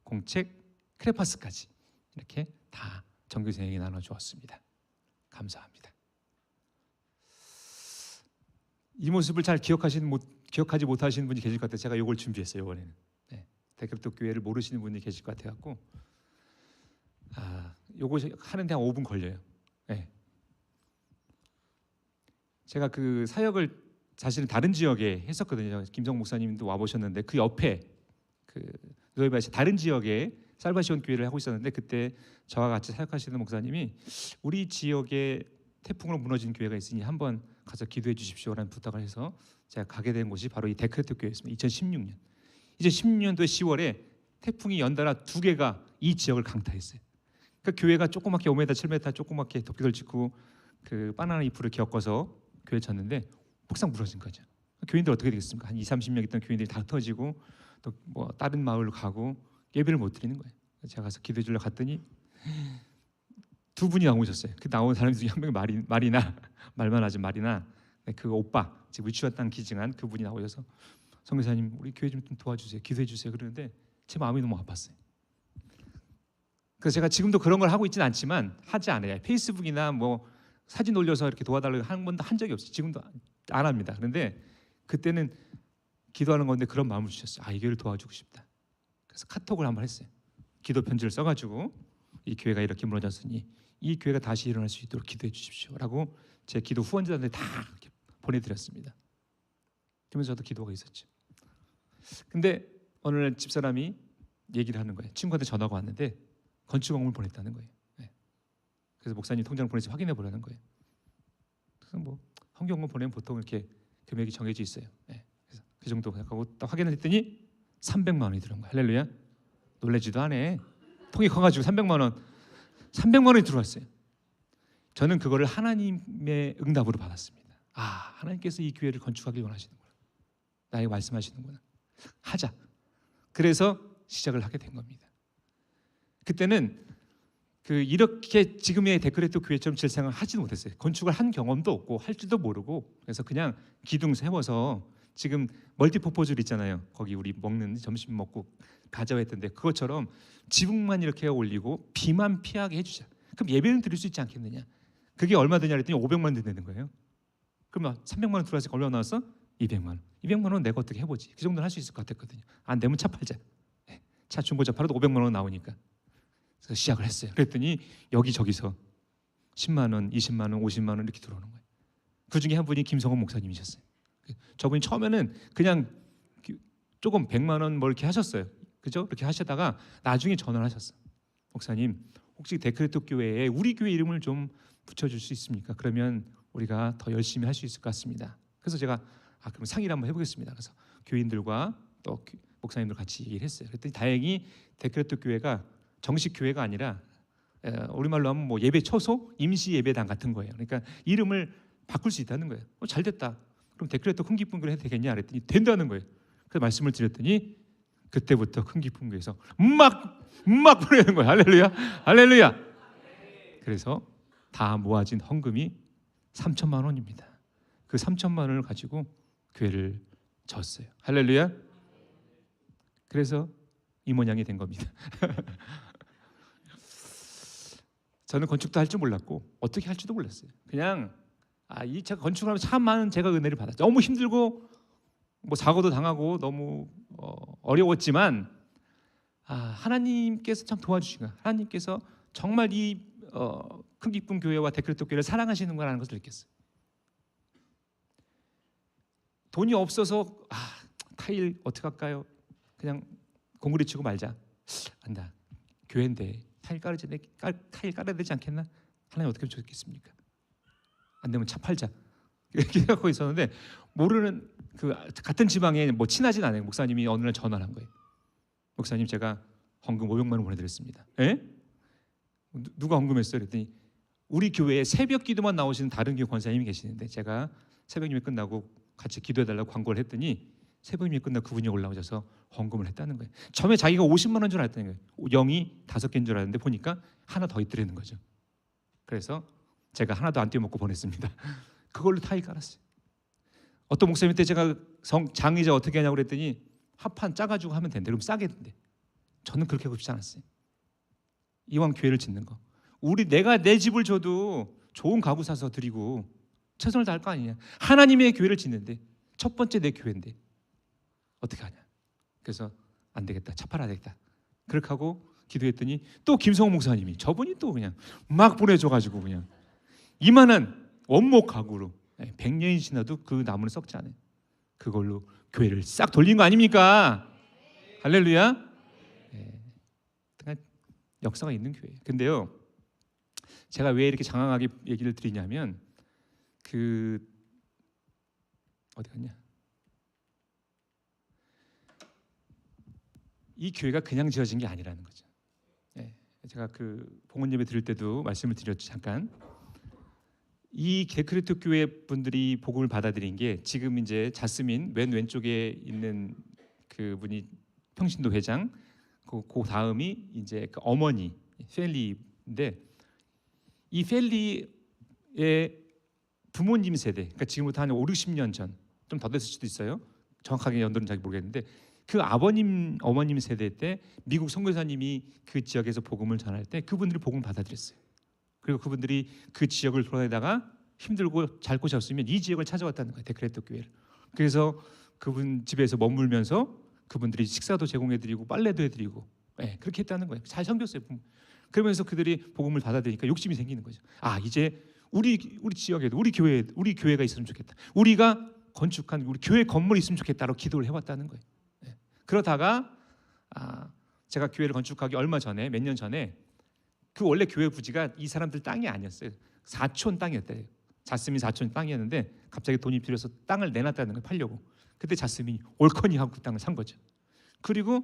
공책, 크레파스까지 이렇게 다 전교생에게 나눠 주었습니다. 감사합니다. 이 모습을 잘 기억하지 못하시는 분이 계실 것 같아요. 제가 이걸 준비했어요. 이번에는. 네. 대격도 교회를 모르시는 분이 계실 것 같아갖고 요거 하는데 한 5분 걸려요. 네. 제가 그 사역을 사실은 다른 지역에 했었거든요. 김성 목사님도 와 보셨는데 그 옆에 그 노예바시 다른 지역에 살바시온 교회를 하고 있었는데 그때 저와 같이 사역하시는 목사님이 우리 지역에 태풍으로 무너진 교회가 있으니 한번 가서 기도해 주십시오라는 부탁을 해서 제가 가게 된 곳이 바로 이 데크레토 교회였습니다. 2016년. 이제 16년도에 10월에 태풍이 연달아 2개가 이 지역을 강타했어요. 그러니까 교회가 조그맣게 5m, 7m 조그맣게 덮개를 짓고 그 바나나 잎을 겪어서 교회 쳤는데 폭삭 무너진 거죠. 교인들 어떻게 되겠습니까? 한 20-30명 있던 교인들이 다 터지고 또 뭐 다른 마을로 가고 예배를 못 드리는 거예요. 제가 가서 기도해 주려고 갔더니 두 분이 나오셨어요. 그 나온 사람 중에 한 명이 말이나 말만 하지 말이나 그 오빠 지금 위치왔다는 기증한 그분이 나오셔서 선교사님 우리 교회 좀 도와주세요. 기도해 주세요. 그러는데 제 마음이 너무 아팠어요. 그래서 제가 지금도 그런 걸 하고 있지는 않지만 하지 않아요. 페이스북이나 뭐 사진 올려서 이렇게 도와달라고 한 번도 한 적이 없어요. 지금도 안 합니다. 그런데 그때는 기도하는 건데 그런 마음을 주셨어요. 이 교회를 도와주고 싶다. 그래서 카톡을 한번 했어요. 기도 편지를 써가지고 이 교회가 이렇게 무너졌으니 이 교회가 다시 일어날 수 있도록 기도해 주십시오라고 제 기도 후원자들한테 다 이렇게 보내드렸습니다. 그러면서 저도 기도가 있었죠. 근데 어느 날 집사람이 얘기를 하는 거예요. 친구한테 전화가 왔는데 건축원금을 보냈다는 거예요. 네. 그래서 목사님 통장을 보내서 확인해 보라는 거예요. 그래서 뭐 헌금을 보내면 보통 이렇게 금액이 정해져 있어요. 네. 그래서 그 정도 생각하고 딱 확인을 했더니 300만 원이 들어온 거예요. 할렐루야. 놀라지도 않네. 통이 커가지고 300만 원이 들어왔어요. 저는 그거를 하나님의 응답으로 받았습니다. 하나님께서 이 교회를 건축하길 원하시는구나. 나에게 말씀하시는구나. 하자. 그래서 시작을 하게 된 겁니다. 그때는 이렇게 지금의 데크레토 교회처럼 질생을 하지도 못했어요. 건축을 한 경험도 없고 할 줄도 모르고 그래서 그냥 기둥 세워서 지금 멀티퍼포즈를 있잖아요. 거기 우리 먹는 점심 먹고 가져왔던데 그것처럼 지붕만 이렇게 올리고 비만 피하게 해주자. 그럼 예배는 드릴 수 있지 않겠느냐. 그게 얼마 드냐 그랬더니 500만 원 드는 거예요. 그러면 300만 원 들어와서 얼마 나왔어? 200만 원. 200만 원 내가 어떻게 해보지. 그 정도는 할 수 있을 것 같았거든요. 안 되면 차 팔자. 차 중고차 팔아도 500만 원 나오니까. 그래서 시작을 했어요. 그랬더니 여기저기서 10만 원, 20만 원, 50만 원 이렇게 들어오는 거예요. 그중에 한 분이 김성원 목사님이셨어요. 저분이 처음에는 그냥 조금 100만 원 뭐 이렇게 하셨어요. 그죠? 그렇게 하시다가 나중에 전화를 하셨어. 목사님, 혹시 데크레토 교회에 우리 교회 이름을 좀 붙여줄 수 있습니까? 그러면 우리가 더 열심히 할 수 있을 것 같습니다. 그래서 제가 그럼 상의를 한번 해보겠습니다. 그래서 교인들과 또 목사님들 같이 얘기를 했어요. 그랬더니 다행히 데크레토 교회가 정식 교회가 아니라 우리말로 하면 뭐 예배 처소, 임시 예배당 같은 거예요. 그러니까 이름을 바꿀 수 있다는 거예요. 잘 됐다. 그럼 데크레토 큰 기쁨 교회 해도 되겠냐 그랬더니 된다는 거예요. 그래서 말씀을 드렸더니 그때부터 큰 기쁨 교회에서 막 보내는 거예요. 할렐루야, 할렐루야. 그래서 다 모아진 헌금이 3천만 원입니다. 그 3천만 원을 가지고 교회를 졌어요. 할렐루야. 그래서 이 모양이 된 겁니다. 저는 건축도 할 줄 몰랐고 어떻게 할지도 몰랐어요. 그냥 이 제가 건축하면서 참 많은 제가 은혜를 받았죠. 너무 힘들고 뭐 사고도 당하고 너무 어려웠지만 하나님께서 참 도와주신 거예요. 하나님께서 정말 이 큰 기쁨 교회와 데크레토 교회를 사랑하시는 거라는 것을 느꼈어요. 돈이 없어서 타일 어떻게 할까요? 그냥 공구리 치고 말자. 안다. 교회인데 타일 깔아야 되지 않겠나? 하나님 어떻게 하면 좋겠습니까? 안 되면 차 팔자. 이렇게 하고 있었는데 모르는 그 같은 지방에 뭐 친하진 않아요. 목사님이 어느 날 전화를 한 거예요. 목사님 제가 헌금 500만 원 보내드렸습니다. 에? 누가 헌금했어요? 그랬더니 우리 교회에 새벽 기도만 나오시는 다른 교회 권사님이 계시는데 제가 새벽 예배 끝나고 같이 기도해달라고 광고를 했더니 새벽 예배 끝나고 그분이 올라오셔서 헌금을 했다는 거예요. 처음에 자기가 50만 원 줄 알았다는 거예요. 0이 5개인 줄 알았는데 보니까 하나 더 있더라는 거죠. 그래서 제가 하나도 안 떼먹고 보냈습니다. 그걸로 타일 깔았어요. 어떤 목사님한테 제가 장의자 어떻게 하냐고 그랬더니 합판 짜가지고 하면 된대. 그럼 싸게 된대. 저는 그렇게 하고 싶지 않았어요. 이왕 교회를 짓는 거, 내가 내 집을 줘도 좋은 가구 사서 드리고 최선을 다할 거 아니냐. 하나님의 교회를 짓는데 첫 번째 내 교회인데 어떻게 하냐. 그래서 안 되겠다, 차 팔아야 되겠다. 그렇게 하고 기도했더니 또 김성호 목사님이 저분이 또 그냥 막 보내줘가지고 그냥 이만한 원목 가구로 100년이 지나도 그 나무는 썩지 않아요. 그걸로 교회를 싹 돌린 거 아닙니까? 할렐루야. 역사가 있는 교회예요. 근데요, 제가 왜 이렇게 장황하게 얘기를 드리냐면 어디 갔냐? 이 교회가 그냥 지어진 게 아니라는 거죠. 제가 봉헌 예배 드릴 때도 말씀을 드렸죠. 잠깐. 이 데크레토 교회 분들이 복음을 받아들인 게 지금 이제 자스민 맨 왼쪽에 있는 그분이 평신도 회장, 그 다음이 이제 그 어머니 펠리인데 이 펠리의 부모님 세대, 그러니까 지금부터 한 5, 60년 전, 좀 더 됐을 수도 있어요. 정확하게 연도는 잘 모르겠는데 그 어머님 세대 때 미국 선교사님이 그 지역에서 복음을 전할 때 그분들이 복음을 받아들였어요. 그리고 그분들이 그 지역을 돌아다니다가 힘들고 잘 곳이 없으면 이 지역을 찾아왔다는 거예요. 데크레토 교회를. 그래서 그분 집에서 머물면서 그분들이 식사도 제공해드리고 빨래도 해드리고 그렇게 했다는 거예요. 잘 섬겼어요. 그러면서 그들이 복음을 받아들이니까 욕심이 생기는 거죠. 이제 우리 지역에도 우리 교회가 있으면 좋겠다. 우리가 건축한 우리 교회 건물이 있으면 좋겠다라고 기도를 해왔다는 거예요. 그러다가 제가 교회를 건축하기 얼마 전에 몇 년 전에 그 원래 교회 부지가 이 사람들 땅이 아니었어요. 사촌 땅이었대요. 자스민 사촌 땅이었는데 갑자기 돈이 필요해서 땅을 내놨다는 거예요. 팔려고. 그때 자스민이 올커니하고 그 땅을 산 거죠. 그리고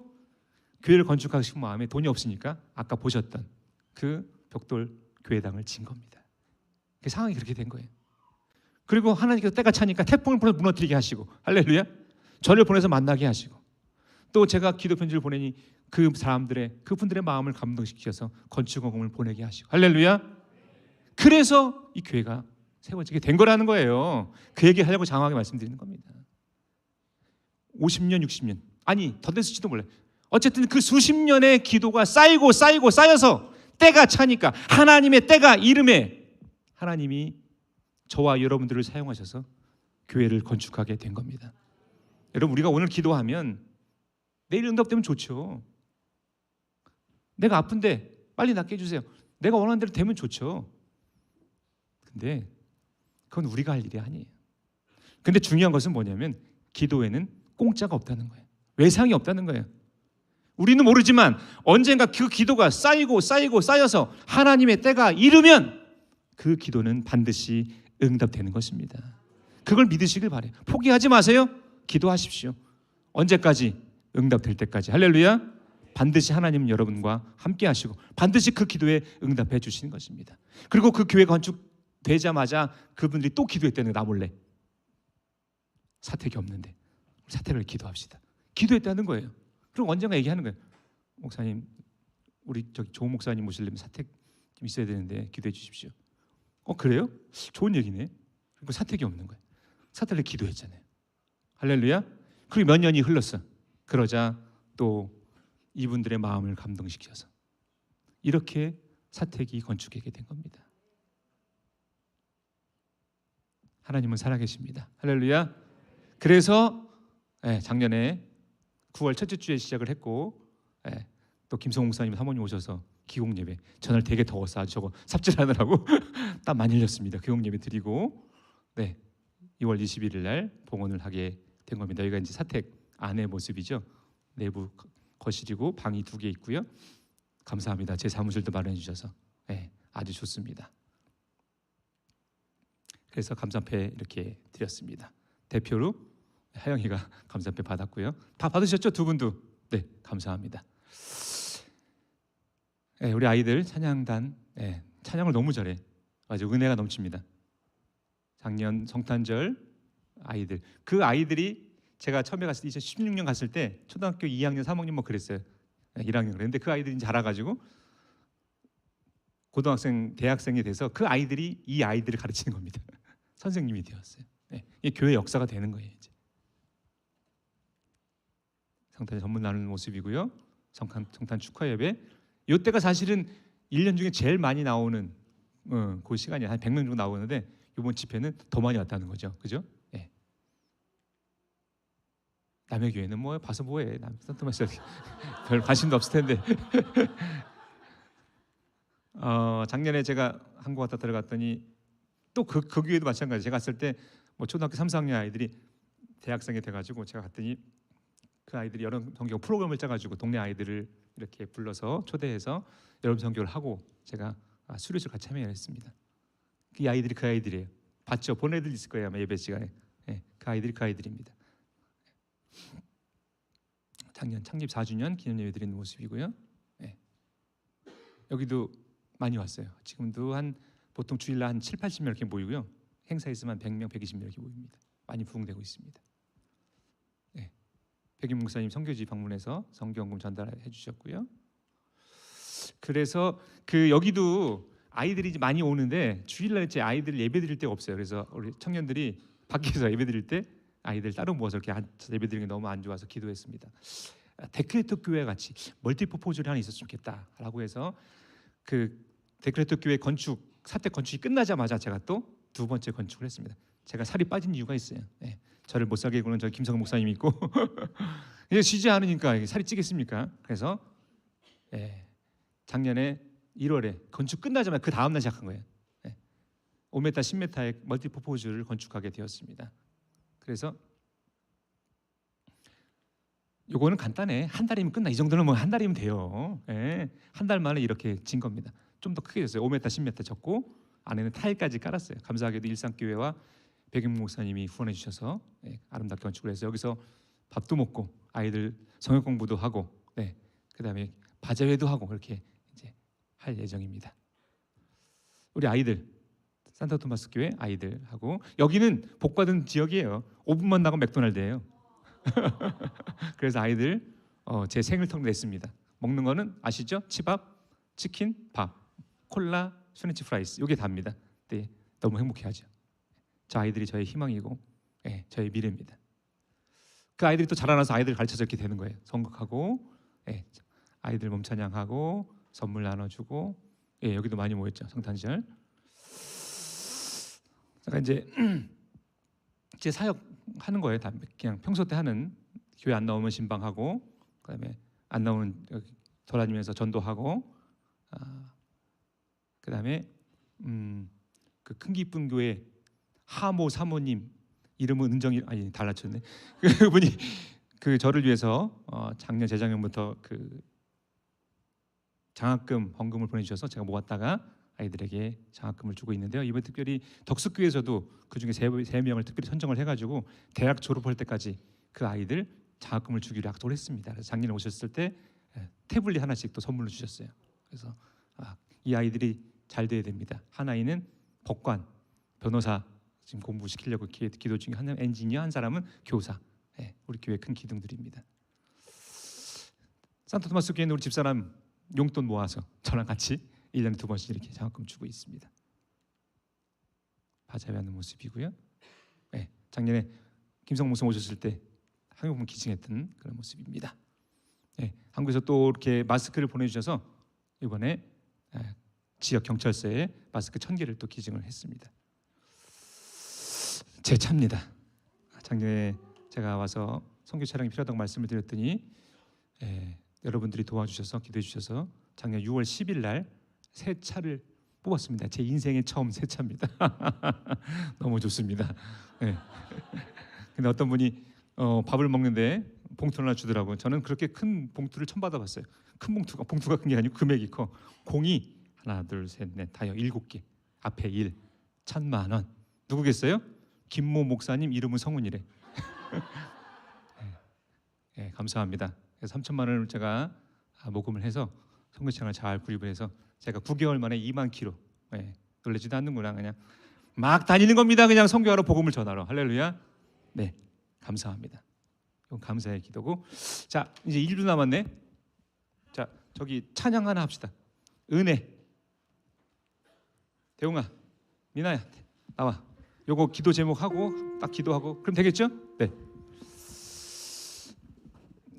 교회를 건축하고 싶은 마음에 돈이 없으니까 아까 보셨던 그 벽돌 교회당을 진 겁니다. 그 상황이 그렇게 된 거예요. 그리고 하나님께서 때가 차니까 태풍을 보내서 무너뜨리게 하시고, 할렐루야, 저를 보내서 만나게 하시고, 또 제가 기도 편지를 보내니 그분들의 마음을 감동시켜서 건축원금을 보내게 하시고, 할렐루야. 그래서 이 교회가 세워지게 된 거라는 거예요. 그 얘기 하려고 장황하게 말씀드리는 겁니다. 50년, 60년, 아니 더 됐을지도 몰라요. 어쨌든 그 수십 년의 기도가 쌓여서 때가 차니까 하나님의 때가 이름에 하나님이 저와 여러분들을 사용하셔서 교회를 건축하게 된 겁니다. 여러분, 우리가 오늘 기도하면 내일 응답되면 좋죠. 내가 아픈데 빨리 낫게 해주세요. 내가 원하는 대로 되면 좋죠. 근데 그건 우리가 할 일이 아니에요. 근데 중요한 것은 뭐냐면 기도에는 공짜가 없다는 거예요. 외상이 없다는 거예요. 우리는 모르지만 언젠가 그 기도가 쌓여서 하나님의 때가 이르면 그 기도는 반드시 응답되는 것입니다. 그걸 믿으시길 바라요. 포기하지 마세요. 기도하십시오. 언제까지? 응답될 때까지. 할렐루야. 반드시 하나님은 여러분과 함께 하시고 반드시 그 기도에 응답해 주시는 것입니다. 그리고 그 교회 건축되자마자 그분들이 또 기도했다는 거예요. 나 몰래. 사택이 없는데 사택을 기도합시다. 기도했다는 거예요. 그럼 언젠가 얘기하는 거예요. 목사님, 우리 조 목사님 모시려면 사택 좀 있어야 되는데 기도해 주십시오. 그래요? 좋은 얘기네. 그리고 사택이 없는 거예요. 사택을 기도했잖아요. 할렐루야. 그리고 몇 년이 흘렀어. 그러자 또 이분들의 마음을 감동시켜서 이렇게 사택이 건축하게 된 겁니다. 하나님은 살아계십니다. 할렐루야. 그래서 작년에 9월 첫째 주에 시작을 했고 또 김성호 목사님 사모님 오셔서 기공 예배 전날 되게 더웠어. 아주 저거 삽질하느라고 땀 많이 흘렸습니다. 기공 예배 드리고 2월 21일 날 봉헌을 하게 된 겁니다. 여기가 이제 사택 안의 모습이죠. 내부 거실이고 방이 2개 있고요. 감사합니다. 제 사무실도 마련해 주셔서 아주 좋습니다. 그래서 감사패 이렇게 드렸습니다. 대표로 하영이가 감사패 받았고요. 다 받으셨죠? 두 분도? 네, 감사합니다. 우리 아이들 찬양단 찬양을 너무 잘해. 아주 은혜가 넘칩니다. 작년 성탄절 아이들, 그 아이들이 제가 처음에 갔을 때 2016년 갔을 때 초등학교 2학년 3학년 뭐 그랬어요. 1학년 그랬는데 그 아이들이 자라가지고 고등학생 대학생이 돼서 그 아이들이 이 아이들을 가르치는 겁니다. 선생님이 되었어요. 이게 교회 역사가 되는 거예요. 이제 성탄 전문 나누는 모습이고요. 성탄 축하 예배. 이때가 사실은 1년 중에 제일 많이 나오는 그 시간이 한 100명 정도 나오는데 이번 집회는 더 많이 왔다는 거죠. 그죠? 남의 교회는 뭐 봐서 뭐해. 산토마스 별 관심도 없을 텐데. 작년에 제가 한국 왔다 들어갔더니 또 그 교회도 마찬가지. 제가 갔을 때 뭐 초등학교 3, 4학년 아이들이 대학생이 돼가지고 제가 갔더니 그 아이들이 여름 성경 프로그램을 짜가지고 동네 아이들을 이렇게 불러서 초대해서 여름 성경을 하고 제가 수료식 같이 참여했습니다. 이 아이들이 그 아이들이에요. 봤죠? 본 애들 있을 거예요 아마 예배 시간에. 그 아이들이 그 아이들입니다. 작년 창립 4주년 기념 예배 드리는 모습이고요. 여기도 많이 왔어요. 지금도 한 보통 주일날 한 7, 80명 이렇게 모이고요. 행사 있으면 한 100명, 120명 이렇게 모입니다. 많이 부흥되고 있습니다. 백임 목사님 선교지 방문해서 성경금 전달해 주셨고요. 그래서 그 여기도 아이들이 이제 많이 오는데 주일날 제 아이들 예배 드릴 데가 없어요. 그래서 우리 청년들이 밖에서 예배 드릴 때 아이들 따로 모아서 이렇게 예배 드리는 게 너무 안 좋아서 기도했습니다. 데크레토 교회 같이 멀티퍼포즈를 하나 있었으면 좋겠다라고 해서 그 데크레토 교회 건축 사택 건축이 끝나자마자 제가 또 두 번째 건축을 했습니다. 제가 살이 빠진 이유가 있어요. 저를 못 살게 구는 저 김성호 목사님이 있고 이제 쉬지 않으니까 살이 찌겠습니까? 그래서 작년에 1월에 건축 끝나자마자 그 다음 날 시작한 거예요. 5m, 10m의 멀티퍼포즈를 건축하게 되었습니다. 그래서 요거는 간단해. 한 달이면 끝나. 이 정도는 뭐 한 달이면 돼요. 한 달 만에 이렇게 진 겁니다. 좀 더 크게 졌어요. 5m, 10m 졌고 안에는 타일까지 깔았어요. 감사하게도 일상교회와 백임 목사님이 후원해 주셔서 아름답게 건축을 해서 여기서 밥도 먹고 아이들 성역 공부도 하고 그다음에 바자회도 하고 그렇게 이제 할 예정입니다. 우리 아이들 산타토마스 교회 아이들하고 여기는 복받은 지역이에요. 5분만 나가면 맥도날드예요. 그래서 아이들 제 생일턱 냈습니다. 먹는 거는 아시죠? 치밥, 치킨, 밥, 콜라, 슈네치 프라이스 이게 답니다. 너무 행복해하죠. 저 아이들이 저의 희망이고 저의 미래입니다. 그 아이들이 또 자라나서 아이들 가르쳐서 이렇게 되는 거예요. 선곡하고 아이들 몸찬양하고 선물 나눠주고 여기도 많이 모였죠. 성탄절. 제가 이제 제 사역 하는 거예요. 다 그냥 평소 때 하는 교회 안 나오면 신방하고 그다음에 안 나오는 돌아다니면서 전도하고 그다음에 그 큰 기쁜 교회 하모 사모님 이름은 은정이 아니 달라쳤네. 그분이 그 저를 위해서 작년 재작년부터 그 장학금 헌금을 보내주셔서 제가 모았다가 아이들에게 장학금을 주고 있는데요. 이번 특별히 덕수교에서도 그 중에 세 명을 특별히 선정을 해가지고 대학 졸업할 때까지 그 아이들 장학금을 주기로 약속을 했습니다. 그래서 작년에 오셨을 때 태블릿 하나씩 또 선물로 주셨어요. 그래서 이 아이들이 잘 돼야 됩니다. 한 아이는 법관, 변호사 지금 공부시키려고 기도 중에 한 사람은 엔지니어, 한 사람은 교사. 우리 교회 큰 기둥들입니다. 산타토마스 교회는 우리 집사람 용돈 모아서 저랑 같이 1년에 2번씩 이렇게 장학금 주고 있습니다. 바자회하는 모습이고요. 작년에 김성모 목사 오셨을 때 한국분 기증했던 그런 모습입니다. 한국에서 또 이렇게 마스크를 보내주셔서 이번에 지역 경찰서에 마스크 1000개를 또 기증을 했습니다. 제 차입니다. 작년에 제가 와서 선교 차량이 필요하다고 말씀을 드렸더니 여러분들이 도와주셔서 기도해 주셔서 작년 6월 10일 날 새 차를 뽑았습니다. 제 인생의 처음 새 차입니다. 너무 좋습니다. 네. 근데 어떤 분이 밥을 먹는데 봉투를 하나 주더라고요. 저는 그렇게 큰 봉투를 처음 받아봤어요. 큰 봉투가 큰 게 아니고 금액이 커. 공이 하나, 둘, 셋, 넷, 다여 7개. 앞에 1, 1,000만 원. 누구겠어요? 김모 목사님 이름은 성훈이래. 네, 감사합니다. 그래서 3천만 원을 제가 모금을 해서 선교차량을 잘 구입을 해서 제가 9개월 만에 2만 킬로. 네, 놀라지도 않는구나. 그냥 막 다니는 겁니다. 그냥 선교하러 복음을 전하러. 할렐루야. 네, 감사합니다. 이건 감사의 기도고. 자, 이제 1분 남았네. 자, 저기 찬양 하나 합시다. 은혜. 대웅아, 미나야, 나와. 요거 기도 제목하고 딱 기도하고 그럼 되겠죠? 네.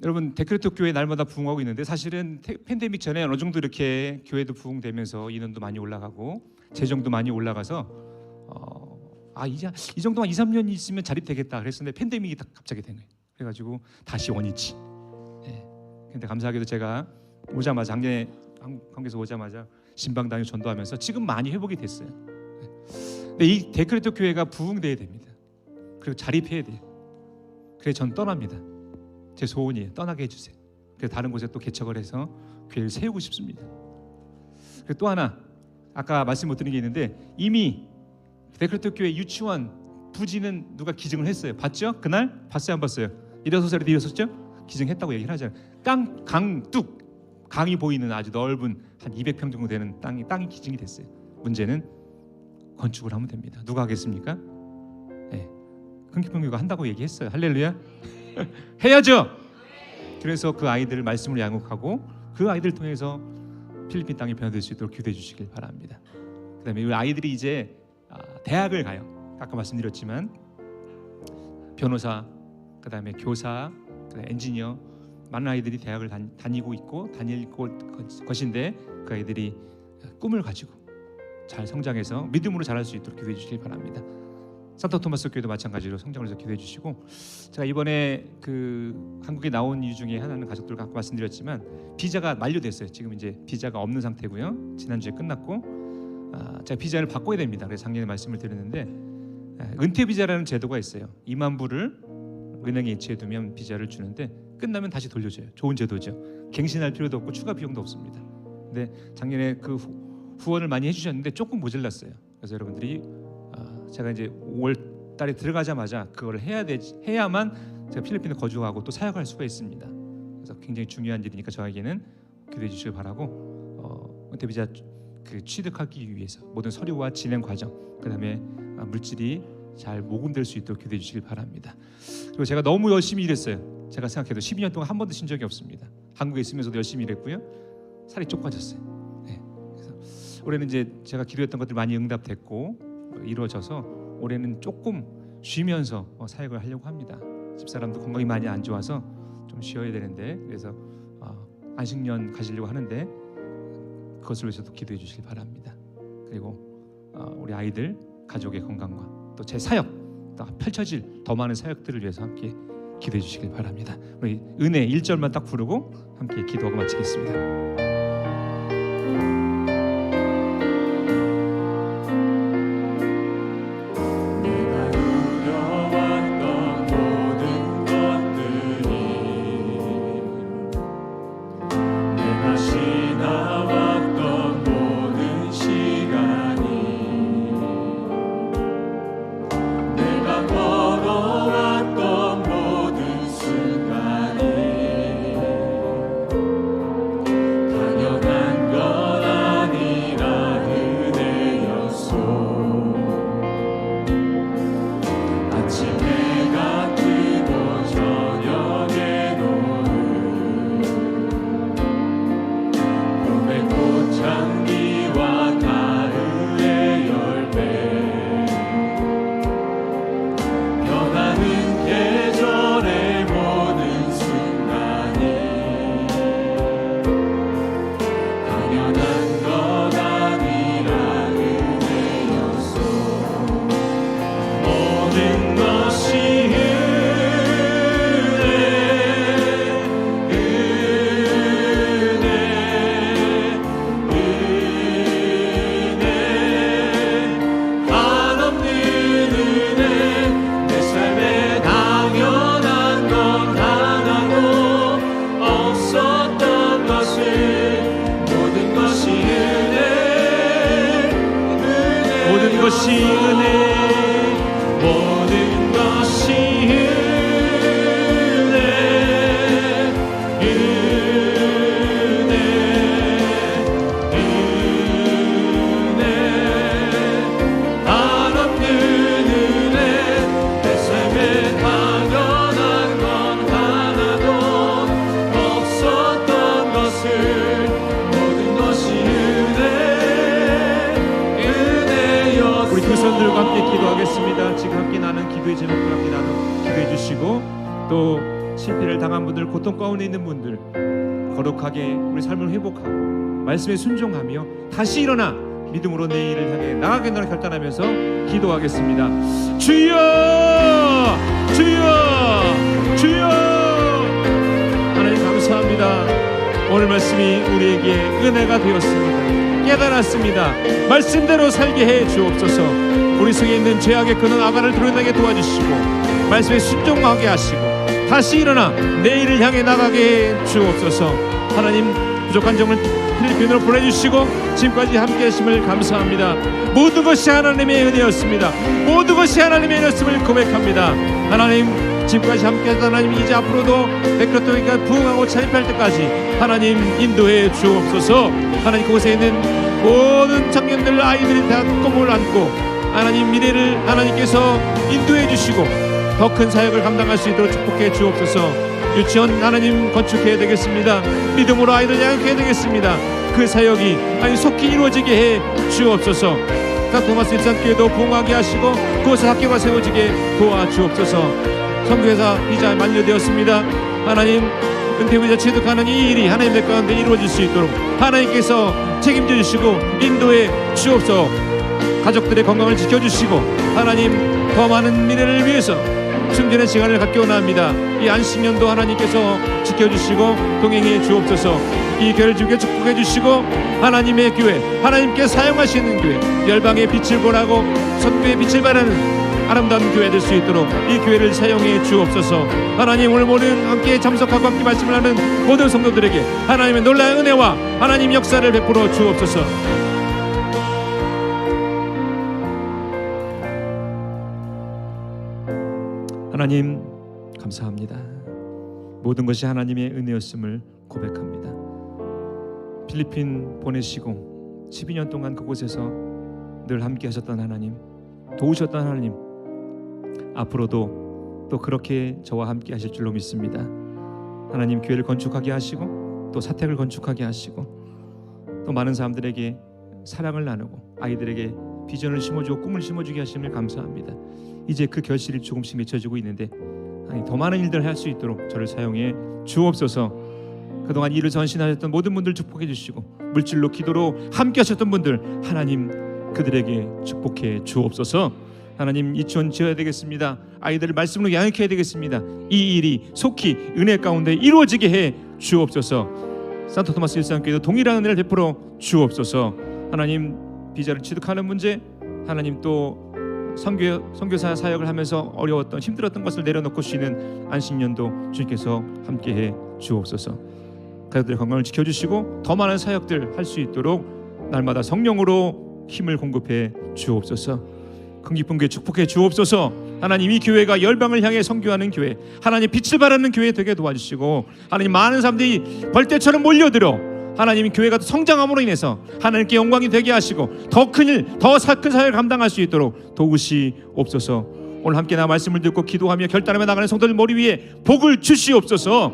여러분 데크레토 교회 날마다 부흥하고 있는데 사실은 팬데믹 전에 어느 정도 이렇게 교회도 부흥되면서 인원도 많이 올라가고 재정도 많이 올라가서 이제 이 정도만 2, 3년 있으면 자립되겠다 그랬었는데 팬데믹이 딱 갑자기 된 거예요. 그래가지고 다시 원위치. 네. 근데 감사하게도 제가 오자마자 작년에 한국에서 오자마자 신방당에 전도하면서 지금 많이 회복이 됐어요. 네. 근데 이 데크레토 교회가 부흥돼야 됩니다. 그리고 자립해야 돼요. 그래서 전 떠납니다. 제 소원이에요. 떠나게 해주세요. 그래서 다른 곳에 또 개척을 해서 교회를 세우고 싶습니다. 그리고 또 하나 아까 말씀 못 드린 게 있는데 이미 데크레토 교회 유치원 부지는 누가 기증을 했어요. 봤죠? 그날 봤어요? 안 봤어요? 일어서서 일어섰죠? 기증했다고 얘기를 하잖아요. 강뚝 강이 보이는 아주 넓은 한 200평 정도 되는 땅이 기증이 됐어요. 문제는 건축을 하면 됩니다. 누가 하겠습니까? 네. 큰기평교가 한다고 얘기했어요. 할렐루야. 해야죠. 그래서 그 아이들을 말씀을 양육하고 그 아이들을 통해서 필리핀 땅이 변화될 수 있도록 기도해 주시길 바랍니다. 그다음에 이 아이들이 이제 대학을 가요. 아까 말씀드렸지만 변호사, 그다음에 교사, 그다음에 엔지니어 많은 아이들이 대학을 다니고 있고 다닐 것인데 그 아이들이 꿈을 가지고 잘 성장해서 믿음으로 자랄 수 있도록 기도해 주시길 바랍니다. 산타토마스 교회도 마찬가지로 성장을 해서 기도해 주시고 제가 이번에 그 한국에 나온 이유 중에 하나는 가족들과 아까 말씀드렸지만 비자가 만료됐어요. 지금 이제 비자가 없는 상태고요. 지난주에 끝났고 제가 비자를 바꿔야 됩니다. 그래서 작년에 말씀을 드렸는데 은퇴 비자라는 제도가 있어요. 2만 불을 은행에 이체해두면 비자를 주는데 끝나면 다시 돌려줘요. 좋은 제도죠. 갱신할 필요도 없고 추가 비용도 없습니다. 근데 작년에 그 후원을 많이 해주셨는데 조금 모자랐어요. 그래서 여러분들이 제가 이제 5월 달에 들어가자마자 그걸 해야만 제가 필리핀에 거주하고 또 사역할 수가 있습니다. 그래서 굉장히 중요한 일이니까 저에게는 기도해 주시길 바라고 은퇴 비자 그 취득하기 위해서 모든 서류와 진행 과정, 그다음에 물질이 잘 모금될 수 있도록 기도해 주시길 바랍니다. 그리고 제가 너무 열심히 일했어요. 제가 생각해도 12년 동안 한 번도 쉰 적이 없습니다. 한국에 있으면서도 열심히 일했고요. 살이 쪽 빠졌어요. 네. 그래서 올해는 이제 제가 기도했던 것들이 많이 응답됐고 이루어져서 올해는 조금 쉬면서 사역을 하려고 합니다. 집사람도 건강이 많이 안 좋아서 좀 쉬어야 되는데 그래서 안식년 가시려고 하는데 그것을 위해서도 기도해 주시길 바랍니다. 그리고 우리 아이들 가족의 건강과 또 제 사역 또 펼쳐질 더 많은 사역들을 위해서 함께 기도해 주시길 바랍니다. 우리 은혜 1절만 딱 부르고 함께 기도하고 마치겠습니다. 당연한 건 주시고 또 실패를 당한 분들, 고통 가운데 있는 분들 거룩하게 우리 삶을 회복하고 말씀에 순종하며 다시 일어나 믿음으로 내일을 향해 나가겠다는 결단하면서 기도하겠습니다. 주여 주여 주여. 하나님 감사합니다. 오늘 말씀이 우리에게 은혜가 되었습니다. 깨달았습니다. 말씀대로 살게 해 주옵소서. 우리 속에 있는 죄악의 근원 아간을 드러내게 도와주시고 말씀에 순종하게 하시고 다시 일어나 내일을 향해 나가게 해 주옵소서. 하나님 부족한 점을 필리핀으로 보내주시고 지금까지 함께 하심을 감사합니다. 모든 것이 하나님의 은혜였습니다. 모든 것이 하나님의 은혜였음을 고백합니다. 하나님 지금까지 함께 했던 하나님 이제 앞으로도 백그라토니까 부흥하고 차림할 때까지 하나님 인도해 주옵소서. 하나님 그곳에 있는 모든 청년들 아이들이 다 꿈을 안고 하나님 미래를 하나님께서 인도해 주시고 더 큰 사역을 감당할 수 있도록 축복해 주옵소서. 유치원 하나님 건축해야 되겠습니다. 믿음으로 아이들 양육해야 되겠습니다. 그 사역이 아니 속히 이루어지게 해 주옵소서. 토마스 일산교회도 부흥하게 하시고 그곳에 학교가 세워지게 도와주옵소서. 선교회사 이자 만료되었습니다. 하나님 은퇴후자 취득하는 이 일이 하나님의 가운데 이루어질 수 있도록 하나님께서 책임져 주시고 인도해 주옵소서. 가족들의 건강을 지켜주시고 하나님 더 많은 미래를 위해서 충전의 시간을 갖게 원합니다. 이 안식년도 하나님께서 지켜주시고 동행해 주옵소서. 이 교회를 주께 축복해 주시고 하나님의 교회, 하나님께 사용하시는 교회, 열방의 빛을 보라고 선교의 빛을 발하는 아름다운 교회 될 수 있도록 이 교회를 사용해 주옵소서. 하나님 오늘 모든 함께 참석하고 함께 말씀을 하는 모든 성도들에게 하나님의 놀라운 은혜와 하나님 역사를 베풀어 주옵소서. 하나님 감사합니다. 모든 것이 하나님의 은혜였음을 고백합니다. 필리핀 보내시고 12년 동안 그곳에서 늘 함께 하셨던 하나님, 도우셨던 하나님, 앞으로도 또 그렇게 저와 함께 하실 줄로 믿습니다. 하나님 교회를 건축하게 하시고 또 사택을 건축하게 하시고 또 많은 사람들에게 사랑을 나누고 아이들에게 비전을 심어주고 꿈을 심어주게 하심을 감사합니다. 이제 그 결실이 조금씩 맺혀지고 있는데 아니, 더 많은 일들을 할 수 있도록 저를 사용해 주옵소서. 그동안 일을 전신하셨던 모든 분들 축복해 주시고 물질로 기도로 함께 하셨던 분들 하나님 그들에게 축복해 주옵소서. 하나님 유치원 지어야 되겠습니다. 아이들을 말씀으로 양육해야 되겠습니다. 이 일이 속히 은혜 가운데 이루어지게 해 주옵소서. 산토토마스 일산교회도 동일한 은혜를 베풀어 주옵소서. 하나님 비자를 취득하는 문제, 하나님 또 선교사 사역을 하면서 어려웠던 힘들었던 것을 내려놓고 쉬는 안식년도 주님께서 함께해 주옵소서. 가족들의 건강을 지켜주시고 더 많은 사역들 할 수 있도록 날마다 성령으로 힘을 공급해 주옵소서. 큰 기쁜 교회 축복해 주옵소서. 하나님 이 교회가 열방을 향해 선교하는 교회, 하나님 빛을 발하는 교회 되게 도와주시고 하나님 많은 사람들이 벌떼처럼 몰려들어 하나님 교회가 성장함으로 인해서 하나님께 영광이 되게 하시고 더 큰 일, 더 큰 사역을 감당할 수 있도록 도우시옵소서. 오늘 함께 나 말씀을 듣고 기도하며 결단하며 나가는 성도들 머리 위에 복을 주시옵소서.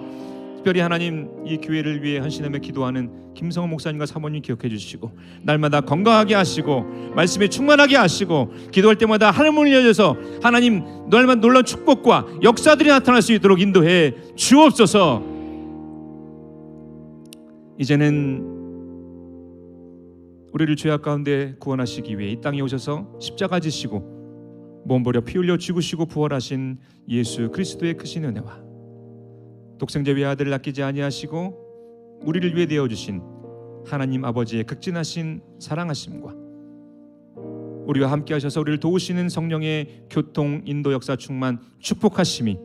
특별히 하나님 이 교회를 위해 헌신하며 기도하는 김성호 목사님과 사모님 기억해 주시고 날마다 건강하게 하시고 말씀에 충만하게 하시고 기도할 때마다 하늘문이 열려서 하나님 날마다 놀라운 축복과 역사들이 나타날 수 있도록 인도해 주옵소서. 이제는 우리를 죄악 가운데 구원하시기 위해 이 땅에 오셔서 십자가 지시고 몸 버려 피 흘려 죽으시고 부활하신 예수 그리스도의 크신 은혜와 독생자 외 아들을 아끼지 아니하시고 우리를 위해 내어주신 하나님 아버지의 극진하신 사랑하심과 우리와 함께 하셔서 우리를 도우시는 성령의 교통 인도 역사 충만 축복하심이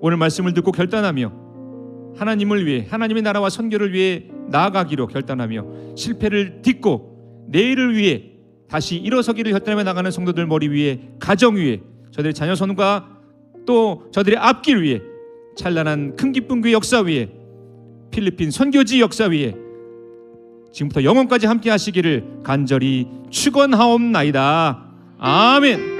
오늘 말씀을 듣고 결단하며 하나님을 위해 하나님의 나라와 선교를 위해 나아가기로 결단하며 실패를 딛고 내일을 위해 다시 일어서기를 결단하며 나가는 성도들 머리 위에 가정 위에 저들의 자녀 손과 또 저들의 앞길 위에 찬란한 큰 기쁨 그 역사 위에 필리핀 선교지 역사 위에 지금부터 영원까지 함께 하시기를 간절히 축원하옵나이다. 아멘.